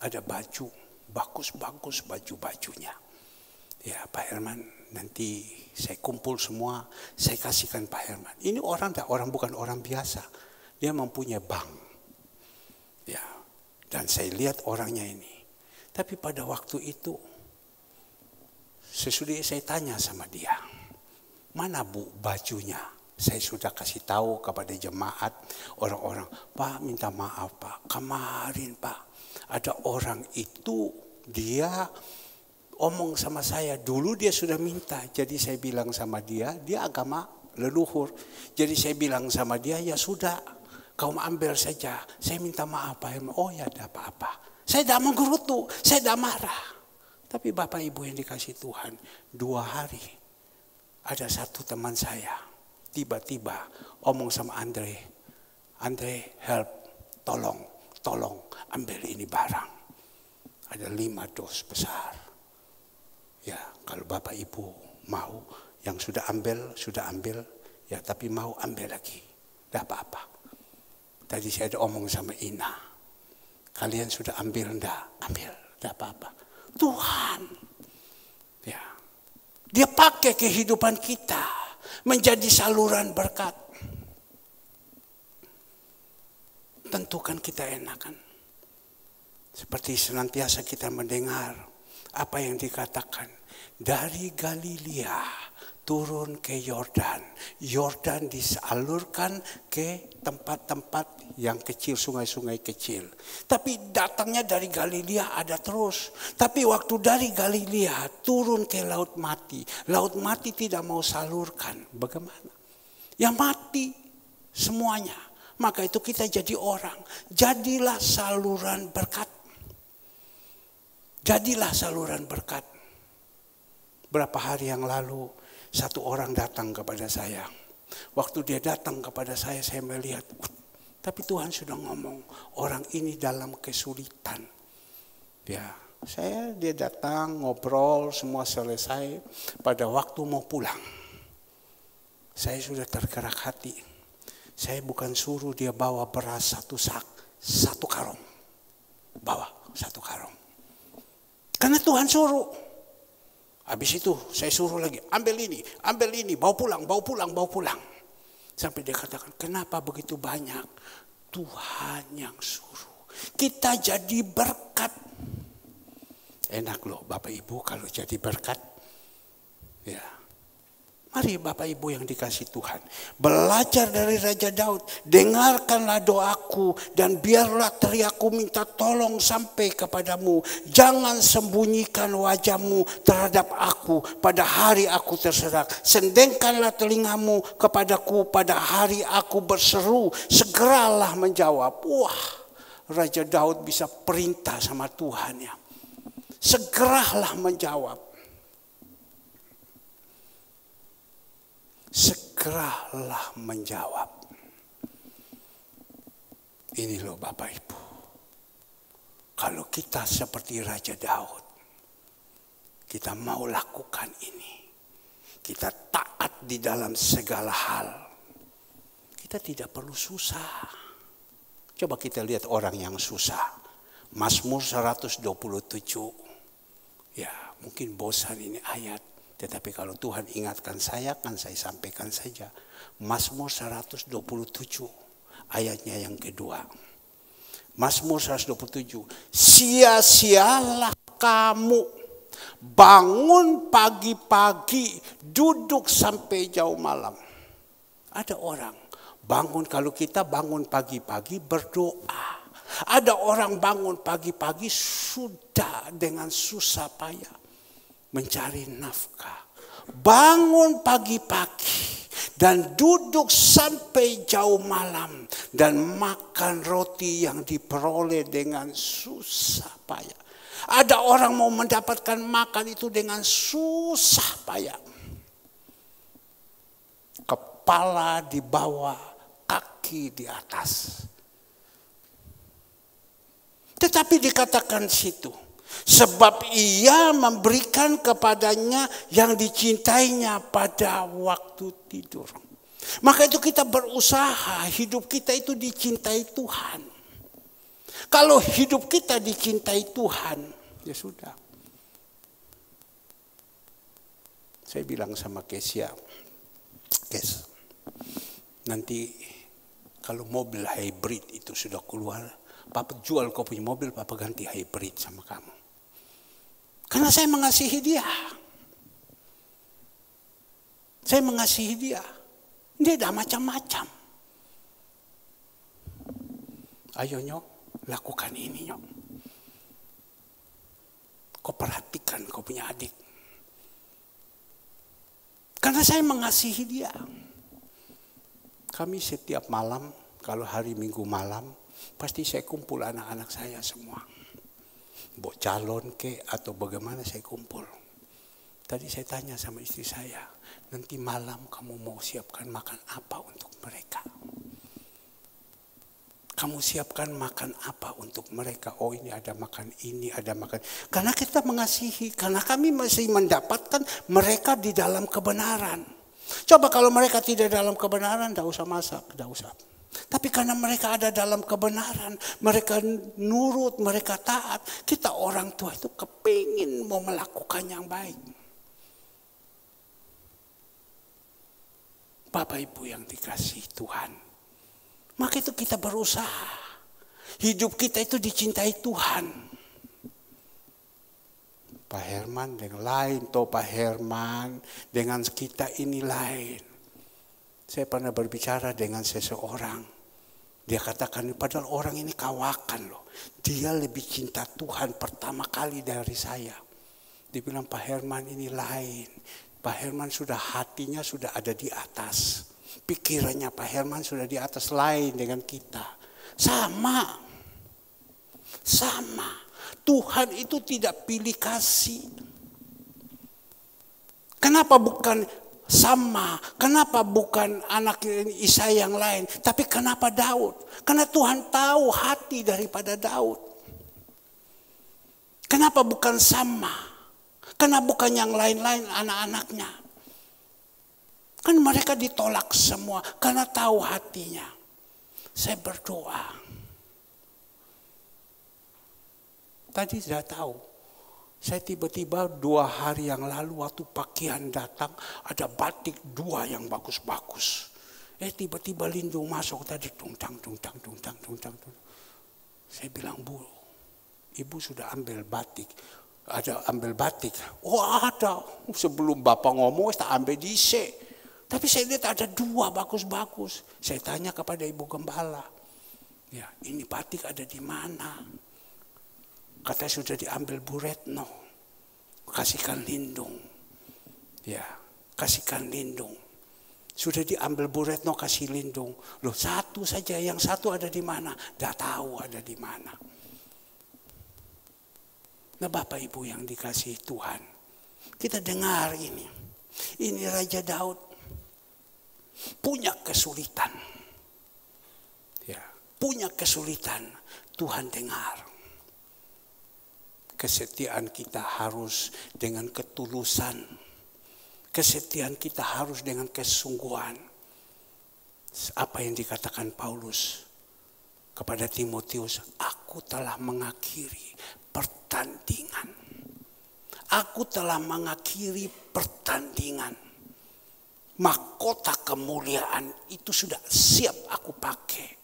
Ada baju. Bagus-bagus baju-bajunya. Ya Pak Herman, nanti saya kumpul semua, saya kasihkan Pak Herman. Ini bukan orang biasa. Dia mempunyai bank. Ya, dan saya lihat orangnya ini. Tapi pada waktu itu, sesudah saya tanya sama dia, mana Bu bajunya? Saya sudah kasih tahu kepada jemaat, orang-orang, Pak minta maaf Pak, kemarin Pak, ada orang itu, dia omong sama saya, dulu dia sudah minta. Jadi saya bilang sama dia agama leluhur. Jadi saya bilang sama dia, ya sudah, kau ambil saja. Saya minta maaf Pak Herman. Oh ya tidak apa-apa. Saya tidak menggerutu, saya tidak marah. Tapi Bapak Ibu yang dikasih Tuhan, 2 hari, ada satu teman saya, tiba-tiba omong sama Andre, help, tolong ambil ini barang. Ada 5 dos besar. Ya, kalau Bapak Ibu mau, yang sudah ambil, ya tapi mau ambil lagi. Tidak apa-apa. Tadi saya ada omong sama Ina. Kalian sudah ambil enggak? Ambil, tidak apa-apa. Tuhan, ya, Dia pakai kehidupan kita menjadi saluran berkat. Tentukan kita enakan. Seperti senantiasa kita mendengar apa yang dikatakan. Dari Galilea turun ke Yordan. Yordan disalurkan ke tempat-tempat yang kecil, sungai-sungai kecil. Tapi datangnya dari Galilea ada terus. Tapi waktu dari Galilea turun ke Laut Mati. Laut Mati tidak mau salurkan. Bagaimana? Ya mati semuanya. Maka itu kita jadi orang. Jadilah saluran berkat. Jadilah saluran berkat. Berapa hari yang lalu satu orang datang kepada saya. Waktu dia datang kepada saya melihat, tapi Tuhan sudah ngomong, orang ini dalam kesulitan. Ya, dia datang, ngobrol, semua selesai. Pada waktu mau pulang, saya sudah tergerak hati. Saya bukan suruh dia bawa beras satu sak, satu karung. Bawa satu karung. Karena Tuhan suruh. Habis itu saya suruh lagi, ambil ini, bawa pulang. Sampai dia katakan, kenapa begitu banyak? Tuhan yang suruh. Kita jadi berkat. Enak loh Bapak Ibu kalau jadi berkat. Ya. Mari Bapak Ibu yang dikasih Tuhan. Belajar dari Raja Daud. Dengarkanlah doaku. Dan biarlah teriakku minta tolong sampai kepadamu. Jangan sembunyikan wajahmu terhadap aku pada hari aku terserak. Sendengkanlah telingamu kepadaku pada hari aku berseru. Segeralah menjawab. Wah, Raja Daud bisa perintah sama Tuhan ya. Segeralah menjawab. Segeralah menjawab. Ini loh Bapak Ibu. Kalau kita seperti Raja Daud, kita mau lakukan ini. Kita taat di dalam segala hal. Kita tidak perlu susah. Coba kita lihat orang yang susah. Mazmur 127. Ya, mungkin bosan ini ayat. Tetapi kalau Tuhan ingatkan saya, kan saya sampaikan saja. Mazmur 127, ayatnya yang kedua. Mazmur 127, sia-sialah kamu bangun pagi-pagi, duduk sampai jauh malam. Ada orang bangun, kalau kita bangun pagi-pagi berdoa. Ada orang bangun pagi-pagi sudah dengan susah payah mencari nafkah. Bangun pagi-pagi dan duduk sampai jauh malam dan makan roti yang diperoleh dengan susah payah. Ada orang mau mendapatkan makan itu dengan susah payah. Kepala di bawah, kaki di atas. Tetapi dikatakan situ, sebab ia memberikan kepadanya yang dicintainya pada waktu tidur. Maka itu kita berusaha, hidup kita itu dicintai Tuhan. Kalau hidup kita dicintai Tuhan, ya sudah. Saya bilang sama Kesia, Kes, nanti kalau mobil hybrid itu sudah keluar, Papa jual kau punya mobil, Papa ganti hybrid sama kamu. Karena saya mengasihi dia. Saya mengasihi dia. Dia ada macam-macam. Ayo nyok, lakukan ini nyok. Kau perhatikan kau punya adik. Karena saya mengasihi dia. Kami setiap malam, kalau hari Minggu malam, pasti saya kumpul anak-anak saya semua. Bok calon ke atau bagaimana saya kumpul. Tadi saya tanya sama istri saya, nanti malam kamu mau siapkan makan apa untuk mereka? Kamu siapkan makan apa untuk mereka? Oh ini ada makan ini, ada makan. Karena kita mengasihi, karena kami masih mendapatkan mereka di dalam kebenaran. Coba kalau mereka tidak dalam kebenaran, tidak usah masak, tidak usah. Tapi karena mereka ada dalam kebenaran, mereka nurut, mereka taat. Kita orang tua itu kepingin mau melakukan yang baik. Bapak Ibu yang dikasihi Tuhan. Maka itu kita berusaha. Hidup kita itu dicintai Tuhan. Pak Herman dengan lain, Pak Herman dengan kita ini lain. Saya pernah berbicara dengan seseorang. Dia katakan, padahal orang ini kawakan loh. Dia lebih cinta Tuhan pertama kali dari saya. Dia bilang, Pak Herman ini lain. Pak Herman sudah hatinya sudah ada di atas. Pikirannya Pak Herman sudah di atas, lain dengan kita. Sama. Tuhan itu tidak pilih kasih. Kenapa bukan sama? Kenapa bukan anak Isa yang lain? Tapi kenapa Daud? Karena Tuhan tahu hati daripada Daud. Kenapa bukan sama? Kenapa bukan yang lain-lain anak-anaknya? Kan mereka ditolak semua karena tahu hatinya. Saya berdoa. Tadi sudah tahu. Saya tiba-tiba 2 hari yang lalu waktu pakaian datang, ada batik 2 yang bagus-bagus. Tiba-tiba Lindung masuk tadi, tungtang. Saya bilang, Bu, Ibu sudah ambil batik. Ada ambil batik. Oh ada. Sebelum Bapak ngomong, saya ambil dice. Tapi saya lihat ada 2 bagus-bagus. Saya tanya kepada Ibu Gembala. Ya, ini batik ada di mana? Katanya sudah diambil Bu Retno. Kasihkan Lindung. Ya, kasihkan Lindung. Sudah diambil Bu Retno, kasih Lindung. Loh, 1 saja, yang 1 ada di mana? Tidak tahu ada di mana. Nah, Bapak Ibu yang dikasihi Tuhan, kita dengar ini. Ini Raja Daud punya kesulitan. Ya, punya kesulitan. Tuhan dengar. Kesetiaan kita harus dengan ketulusan. Kesetiaan kita harus dengan kesungguhan. Apa yang dikatakan Paulus kepada Timotius, aku telah mengakhiri pertandingan. Aku telah mengakhiri pertandingan. Mahkota kemuliaan itu sudah siap aku pakai.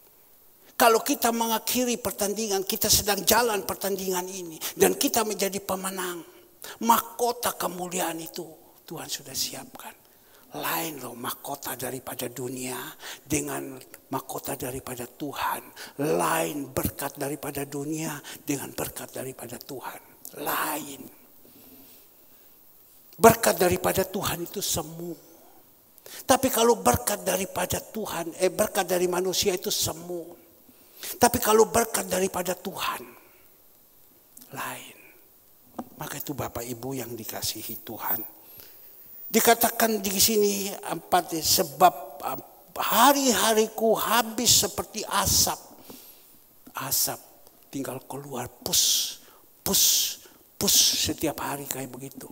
Kalau kita mengakhiri pertandingan, kita sedang jalan pertandingan ini. Dan kita menjadi pemenang. Mahkota kemuliaan itu Tuhan sudah siapkan. Lain loh mahkota daripada dunia dengan mahkota daripada Tuhan. Lain berkat daripada dunia dengan berkat daripada Tuhan. Lain. Berkat daripada Tuhan itu semu. Tapi kalau berkat daripada Tuhan, berkat dari manusia itu semu. Tapi kalau berkat daripada Tuhan, lain. Maka itu Bapak Ibu yang dikasihi Tuhan. Dikatakan di sini 4, sebab hari-hariku habis seperti asap. Asap tinggal keluar pus setiap hari kayak begitu.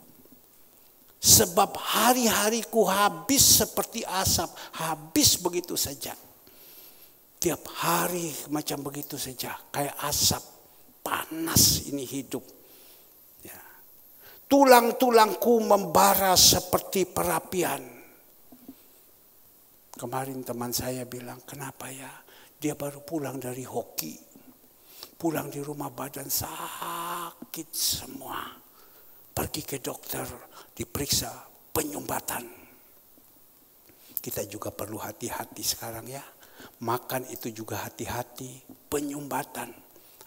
Sebab hari-hariku habis seperti asap, habis begitu saja. Tiap hari macam begitu saja, kayak asap, panas ini hidup. Ya. Tulang-tulangku membara seperti perapian. Kemarin teman saya bilang, kenapa ya? Dia baru pulang dari hoki. Pulang di rumah badan sakit semua. Pergi ke dokter, diperiksa penyumbatan. Kita juga perlu hati-hati sekarang ya. Makan itu juga hati-hati, penyumbatan.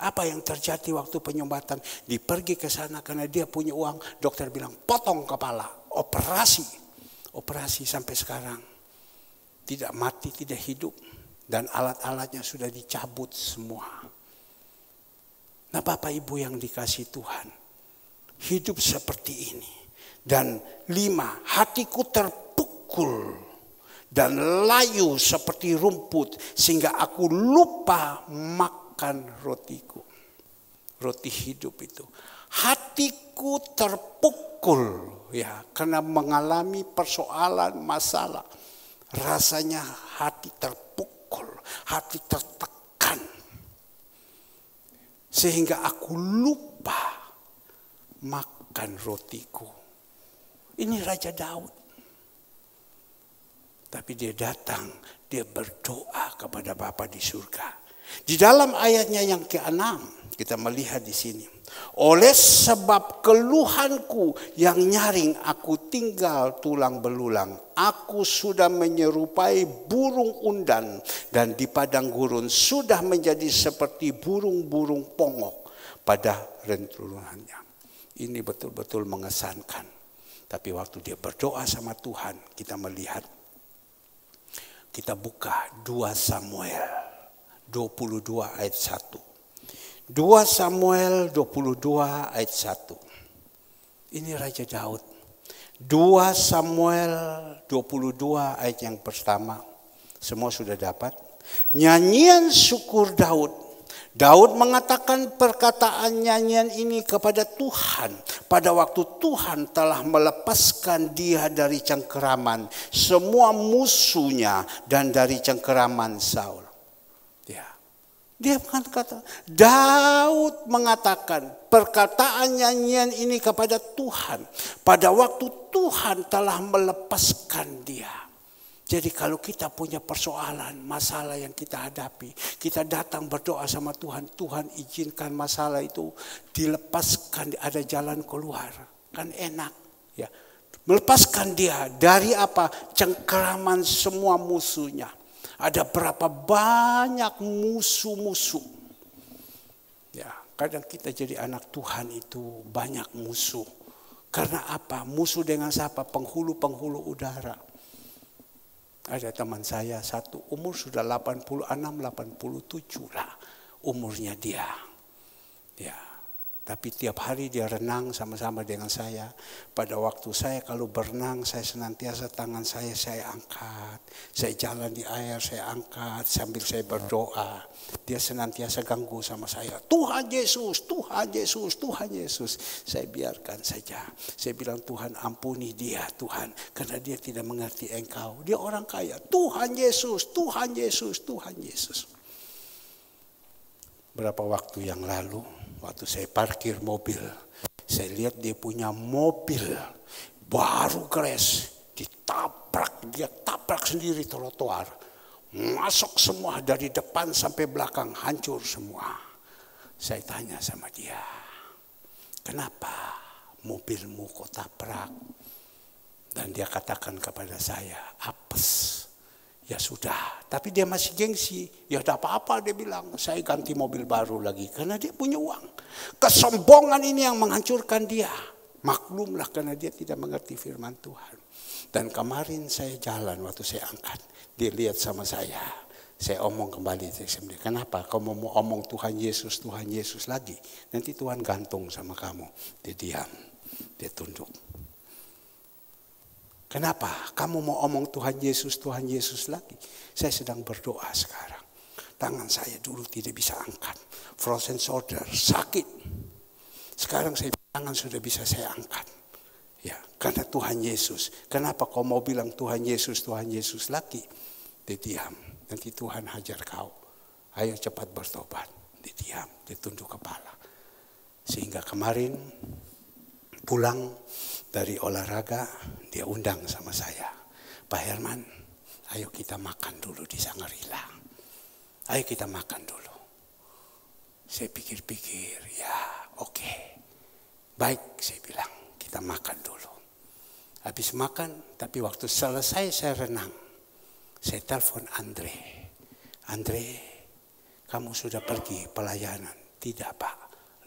Apa yang terjadi waktu penyumbatan? Dia pergi ke sana karena dia punya uang. Dokter bilang potong kepala, operasi sampai sekarang. Tidak mati, tidak hidup. Dan alat-alatnya sudah dicabut semua. Nah Bapak Ibu yang dikasihi Tuhan, hidup seperti ini. Dan 5, hatiku terpukul dan layu seperti rumput sehingga aku lupa makan rotiku. Roti hidup itu. Hatiku terpukul ya karena mengalami persoalan, masalah. Rasanya hati terpukul, hati tertekan. Sehingga aku lupa makan rotiku. Ini Raja Daud. Tapi dia datang, dia berdoa kepada Bapa di surga. Di dalam ayatnya yang ke-6, kita melihat di sini. Oleh sebab keluhanku yang nyaring, aku tinggal tulang belulang. Aku sudah menyerupai burung undan, dan di padang gurun sudah menjadi seperti burung-burung pongok pada renturunannya. Ini betul-betul mengesankan. Tapi waktu dia berdoa sama Tuhan, kita melihat, kita buka 2 Samuel 22 ayat 1. 2 Samuel 22 ayat 1. Ini Raja Daud. 2 Samuel 22 ayat yang pertama. Semua sudah dapat. Nyanyian syukur Daud. Daud mengatakan perkataan nyanyian ini kepada Tuhan pada waktu Tuhan telah melepaskan dia dari cengkeraman semua musuhnya dan dari cengkeraman Saul. Dia mengatakan, Daud mengatakan perkataan nyanyian ini kepada Tuhan pada waktu Tuhan telah melepaskan dia. Jadi kalau kita punya persoalan, masalah yang kita hadapi, kita datang berdoa sama Tuhan, Tuhan izinkan masalah itu dilepaskan, ada jalan keluar. Kan enak, ya. Melepaskan dia dari apa? Cengkeraman semua musuhnya. Ada berapa banyak musuh-musuh. Ya, kadang kita jadi anak Tuhan itu banyak musuh. Karena apa? Musuh dengan siapa? Penghulu-penghulu udara. Ada teman saya satu umur sudah 86, 87 lah umurnya dia. Ya, tapi tiap hari dia renang sama-sama dengan saya. Pada waktu saya kalau berenang, saya senantiasa tangan saya angkat. Saya jalan di air, saya angkat sambil saya berdoa. Dia senantiasa ganggu sama saya. Tuhan Yesus, Tuhan Yesus, Tuhan Yesus. Saya biarkan saja. Saya bilang, Tuhan ampuni dia Tuhan. Karena dia tidak mengerti Engkau. Dia orang kaya. Tuhan Yesus, Tuhan Yesus, Tuhan Yesus. Berapa waktu yang lalu, waktu saya parkir mobil, saya lihat dia punya mobil baru kres, ditabrak, dia tabrak sendiri trotoar, masuk semua dari depan sampai belakang, hancur semua. Saya tanya sama dia, kenapa mobilmu kok tabrak? Dan dia katakan kepada saya, apes. Ya sudah, tapi dia masih gengsi. Ya tidak apa-apa dia bilang, saya ganti mobil baru lagi. Karena dia punya uang. Kesombongan ini yang menghancurkan dia. Maklumlah karena dia tidak mengerti firman Tuhan. Dan kemarin saya jalan waktu saya angkat. Dia lihat sama saya. Saya omong kembali. Saya bilang, kenapa kamu mau omong Tuhan Yesus lagi? Nanti Tuhan gantung sama kamu. Dia diam, dia tunduk. Kenapa? Kamu mau omong Tuhan Yesus lagi? Saya sedang berdoa sekarang. Tangan saya dulu tidak bisa angkat. Frozen shoulder, sakit. Sekarang tangan sudah bisa saya angkat. Ya, karena Tuhan Yesus. Kenapa kau mau bilang Tuhan Yesus lagi? Dia diam. Nanti Tuhan hajar kau. Ayo cepat bertobat. Dia diam, dia tunduk kepala. Sehingga kemarin pulang dari olahraga, dia undang sama saya. Pak Herman, ayo kita makan dulu di Sangarila. Ayo kita makan dulu. Saya pikir-pikir, ya oke. Baik, saya bilang, kita makan dulu. Habis makan, tapi waktu selesai saya renang. Saya telepon Andre. Andre, kamu sudah pergi pelayanan? Tidak Pak.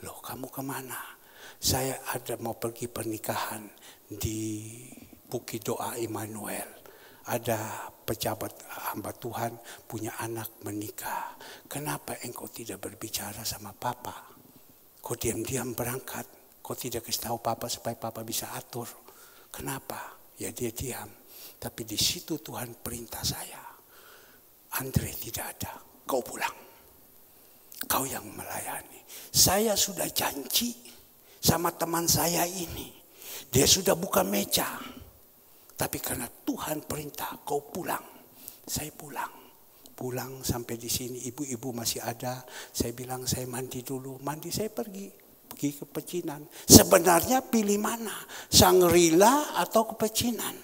Loh, kamu kemana? Saya mau pergi pernikahan di Bukit Doa Immanuel. Ada pejabat hamba Tuhan punya anak menikah. Kenapa engkau tidak berbicara sama Papa? Kau diam-diam berangkat. Kau tidak kasih tahu Papa supaya Papa bisa atur. Kenapa? Ya dia diam. Tapi di situ Tuhan perintah saya. Andre tidak ada. Kau pulang. Kau yang melayani. Saya sudah janji sama teman saya ini. Dia sudah buka meja. Tapi karena Tuhan perintah, kau pulang. Saya pulang. Pulang sampai di sini, ibu-ibu masih ada. Saya bilang saya mandi dulu. Mandi saya pergi ke pecinan. Sebenarnya pilih mana? Sangrila atau ke pecinan?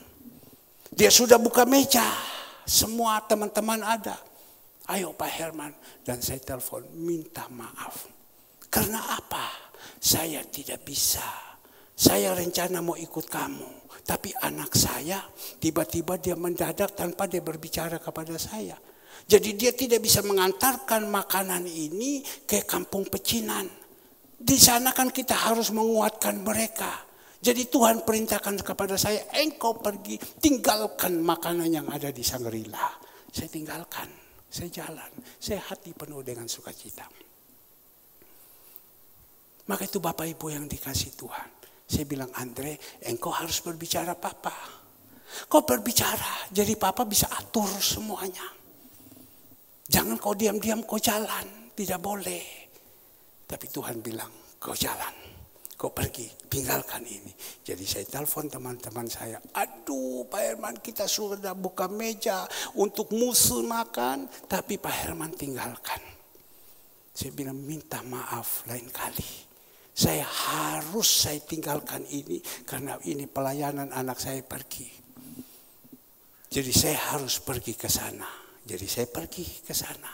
Dia sudah buka meja. Semua teman-teman ada. Ayo Pak Herman. Dan saya telepon, minta maaf. Karena apa? Saya tidak bisa. Saya rencana mau ikut kamu. Tapi anak saya tiba-tiba dia mendadak tanpa dia berbicara kepada saya. Jadi dia tidak bisa mengantarkan makanan ini ke kampung pecinan. Di sana kan kita harus menguatkan mereka. Jadi Tuhan perintahkan kepada saya, engkau pergi tinggalkan makanan yang ada di Shangri-La. Saya tinggalkan, saya jalan, saya hati penuh dengan sukacita. Maka itu Bapak Ibu yang dikasih Tuhan. Saya bilang, Andre, engkau harus berbicara Papa. Kau berbicara, jadi Papa bisa atur semuanya. Jangan kau diam-diam kau jalan, tidak boleh. Tapi Tuhan bilang, kau jalan, kau pergi, tinggalkan ini. Jadi saya telepon teman-teman saya, aduh Pak Herman, kita sudah buka meja untuk musuh makan, tapi Pak Herman tinggalkan. Saya bilang, minta maaf lain kali. Saya tinggalkan ini karena ini pelayanan anak saya pergi. Jadi saya harus pergi ke sana. Jadi saya pergi ke sana.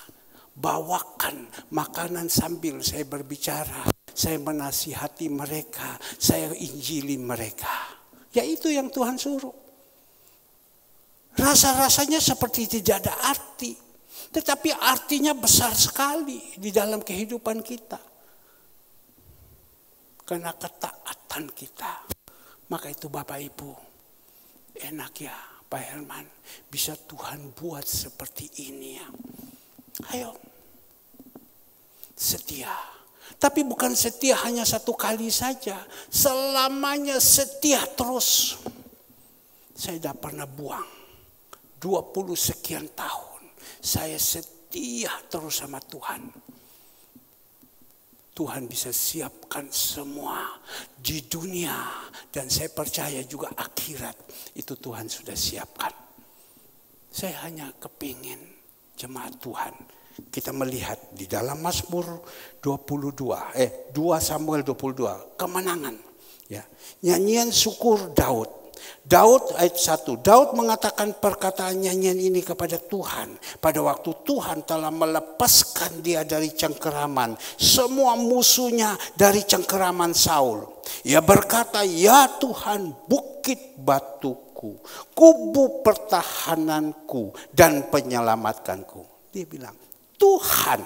Bawakan makanan sambil saya berbicara. Saya menasihati mereka. Saya injili mereka. Ya itu yang Tuhan suruh. Rasa-rasanya seperti tidak ada arti. Tetapi artinya besar sekali di dalam kehidupan kita. Karena ketaatan kita. Maka itu Bapak Ibu, enak ya Pak Herman, bisa Tuhan buat seperti ini ya. Ayo, setia. Tapi bukan setia hanya satu kali saja. Selamanya setia terus. Saya tidak pernah buang. 20 sekian tahun. Saya setia terus sama Tuhan. Tuhan bisa siapkan semua di dunia. Dan saya percaya juga akhirat itu Tuhan sudah siapkan. Saya hanya kepingin jemaat Tuhan. Kita melihat di dalam Mazmur 2 Samuel 22. Kemenangan. Ya. Nyanyian syukur Daud. Daud ayat 1. Daud mengatakan perkataan nyanyian ini kepada Tuhan. Pada waktu Tuhan telah melepaskan dia dari cengkeraman. Semua musuhnya dari cengkeraman Saul. Ia berkata, ya Tuhan bukit batuku. Kubu pertahananku dan penyelamatkanku. Dia bilang, Tuhan.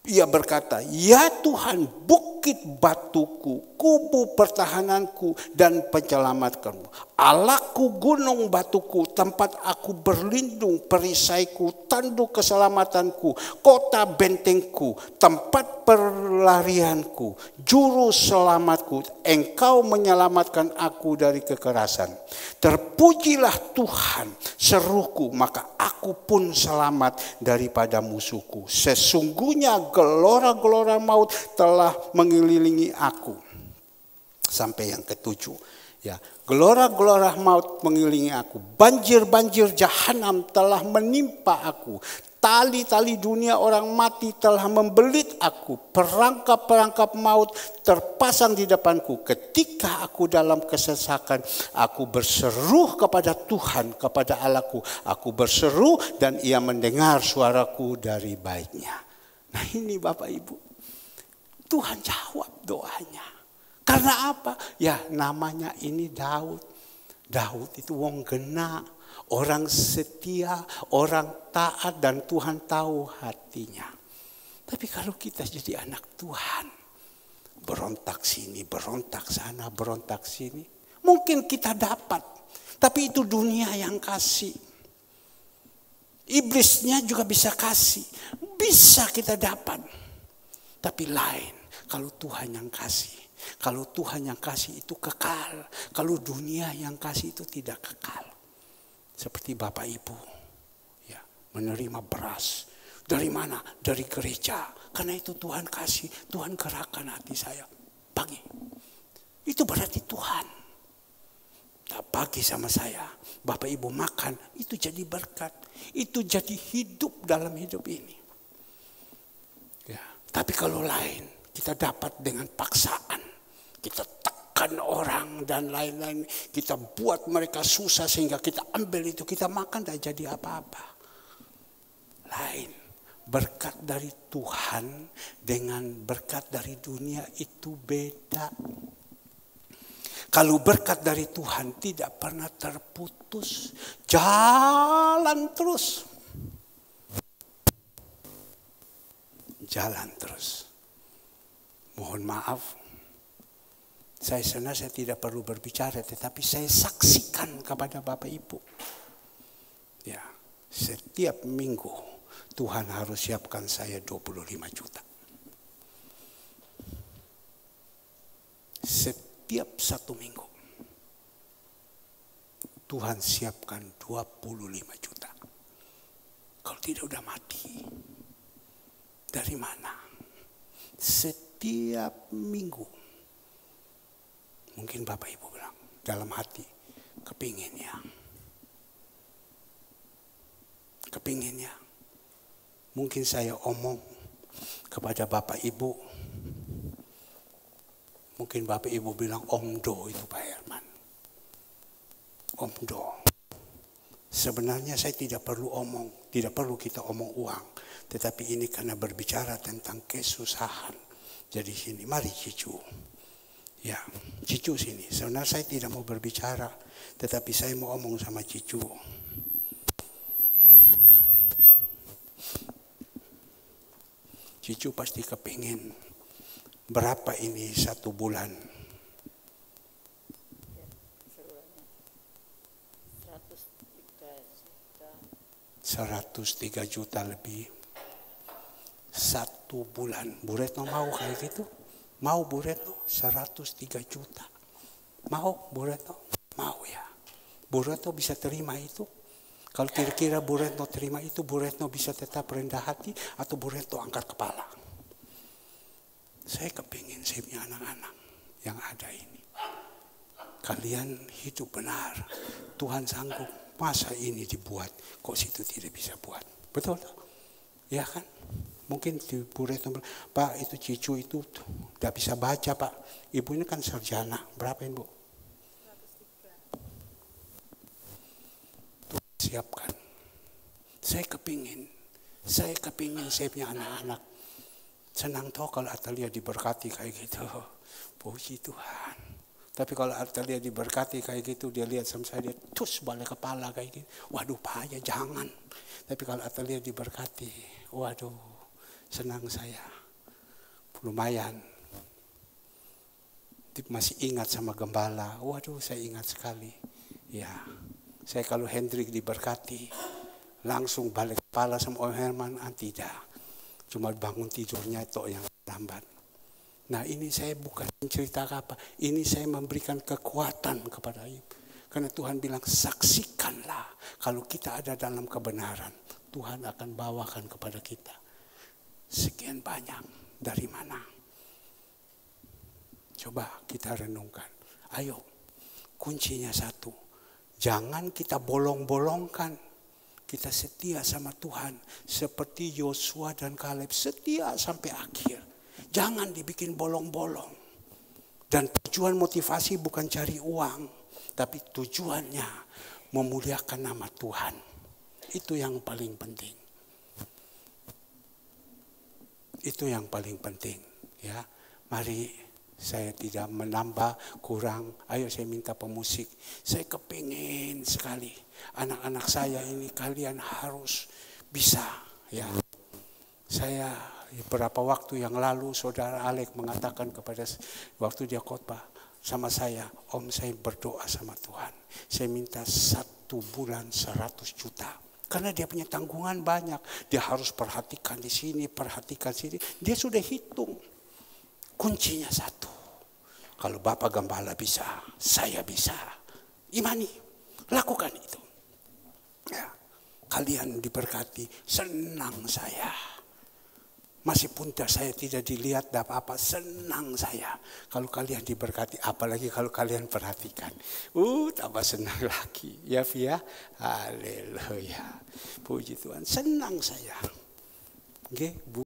Ia berkata, ya Tuhan bukit batuku, kubu pertahananku dan penyelamatkanmu. Allahku gunung batuku, tempat aku berlindung, perisaiku, tanduk keselamatanku, kota bentengku, tempat perlarianku, juru selamatku. Engkau menyelamatkan aku dari kekerasan. Terpujilah Tuhan, seruku, maka aku pun selamat daripada musuhku. Sesungguhnya gelora-gelora maut telah mengelilingi aku. Sampai yang ketujuh. Ya, gelora-gelora maut mengelilingi aku. Banjir-banjir jahanam telah menimpa aku. Tali-tali dunia orang mati telah membelit aku. Perangkap-perangkap maut terpasang di depanku. Ketika aku dalam kesesakan, aku berseru kepada Tuhan, kepada Allahku. Aku berseru dan ia mendengar suaraku dari baitnya. Nah ini Bapak Ibu, Tuhan jawab doanya. Karena apa? Ya namanya ini Daud. Daud itu wong gena, orang setia, orang taat dan Tuhan tahu hatinya. Tapi kalau kita jadi anak Tuhan, berontak sini, berontak sana, berontak sini. Mungkin kita dapat, tapi itu dunia yang kasih. Iblisnya juga bisa kasih, bisa kita dapat. Tapi lain kalau Tuhan yang kasih. Kalau Tuhan yang kasih itu kekal. Kalau dunia yang kasih itu tidak kekal. Seperti Bapak Ibu ya, menerima beras. Dari mana? Dari gereja. Karena itu Tuhan kasih. Tuhan gerakkan hati saya. Bagi. Itu berarti Tuhan. Tak bagi sama saya. Bapak Ibu makan. Itu jadi berkat. Itu jadi hidup dalam hidup ini. Ya. Tapi kalau lain. Kita dapat dengan paksaan. Kita tekan orang dan lain-lain. Kita buat mereka susah sehingga kita ambil itu. Kita makan tak jadi apa-apa. Lain. Berkat dari Tuhan dengan berkat dari dunia itu beda. Kalau berkat dari Tuhan tidak pernah terputus, jalan terus. Jalan terus. Mohon maaf, saya tidak perlu berbicara, tetapi saya saksikan kepada Bapak Ibu. Ya, setiap minggu Tuhan harus siapkan saya 25 juta. Setiap satu minggu Tuhan siapkan 25 juta. Kalau tidak udah mati. Dari mana? Setiap minggu. Mungkin Bapak Ibu bilang dalam hati, kepinginnya. Mungkin saya omong kepada Bapak Ibu. Mungkin Bapak Ibu bilang omdo itu Pak Herman. Omdo. Sebenarnya saya tidak perlu tidak perlu kita omong uang. Tetapi ini karena berbicara tentang kesusahan. Jadi sini, mari Cicu. Ya, Cicu sini. Sebenarnya saya tidak mau berbicara. Tetapi saya mau omong sama Cicu. Cicu pasti kepingin berapa ini 1 bulan? 103 juta lebih. 1 bulan. Bu Retno mau kayak gitu? Mau Bu Retno? 103 juta. Mau Bu Retno? Mau ya. Bu Retno bisa terima itu? Kalau kira-kira Bu Retno terima itu, Bu Retno bisa tetap rendah hati atau Bu Retno angkat kepala? Saya kepingin saya punya anak-anak yang ada ini. Kalian hidup benar. Tuhan sanggup. Masa ini dibuat, kok situ tidak bisa buat? Betul? Ya kan? Mungkin Bu Retno bilang, Pak itu Cicu itu tidak bisa baca Pak. Ibu ini kan sarjana. Berapa ini Bu? Siapkan. Saya kepingin saya punya anak-anak. Senang toh kalau Atalia diberkati kayak gitu. Puji Tuhan. Tapi kalau Atalia diberkati kayak gitu, dia lihat sama saya, dia tus balik kepala kayak gitu. Waduh Pak ya jangan. Tapi kalau Atalia diberkati, waduh senang saya. Lumayan. Masih ingat sama gembala. Waduh saya ingat sekali. Ya. Saya kalau Hendrik diberkati, langsung balik kepala sama Om Herman, tidak. Cuma bangun tidurnya itu yang lambat. Nah ini saya bukan cerita apa, ini saya memberikan kekuatan kepada ibu. Karena Tuhan bilang saksikanlah, kalau kita ada dalam kebenaran, Tuhan akan bawakan kepada kita. Sekian banyak, dari mana? Coba kita renungkan. Ayo, kuncinya satu. Jangan kita bolong-bolongkan. Kita setia sama Tuhan. Seperti Yosua dan Kaleb. Setia sampai akhir. Jangan dibikin bolong-bolong. Dan tujuan motivasi bukan cari uang. Tapi tujuannya memuliakan nama Tuhan. Itu yang paling penting. Itu yang paling penting. Ya, mari. Saya tidak menambah, kurang. Ayo saya minta pemusik. Saya kepingin sekali. Anak-anak saya ini kalian harus bisa. Ya. Saya beberapa waktu yang lalu saudara Alek mengatakan kepada waktu dia khotbah sama saya. Om saya berdoa sama Tuhan. Saya minta 1 bulan 100 juta. Karena dia punya tanggungan banyak. Dia harus perhatikan di sini, perhatikan sini. Dia sudah hitung. Kuncinya satu. Kalau Bapak Gembala bisa, saya bisa. Imani, lakukan itu. Ya, kalian diberkati, senang saya. Meskipun saya tidak dilihat apa-apa, senang saya. Kalau kalian diberkati, apalagi kalau kalian perhatikan. Tambah senang lagi. Ya Fia, haleluya. Puji Tuhan, senang saya. Oke, Bu.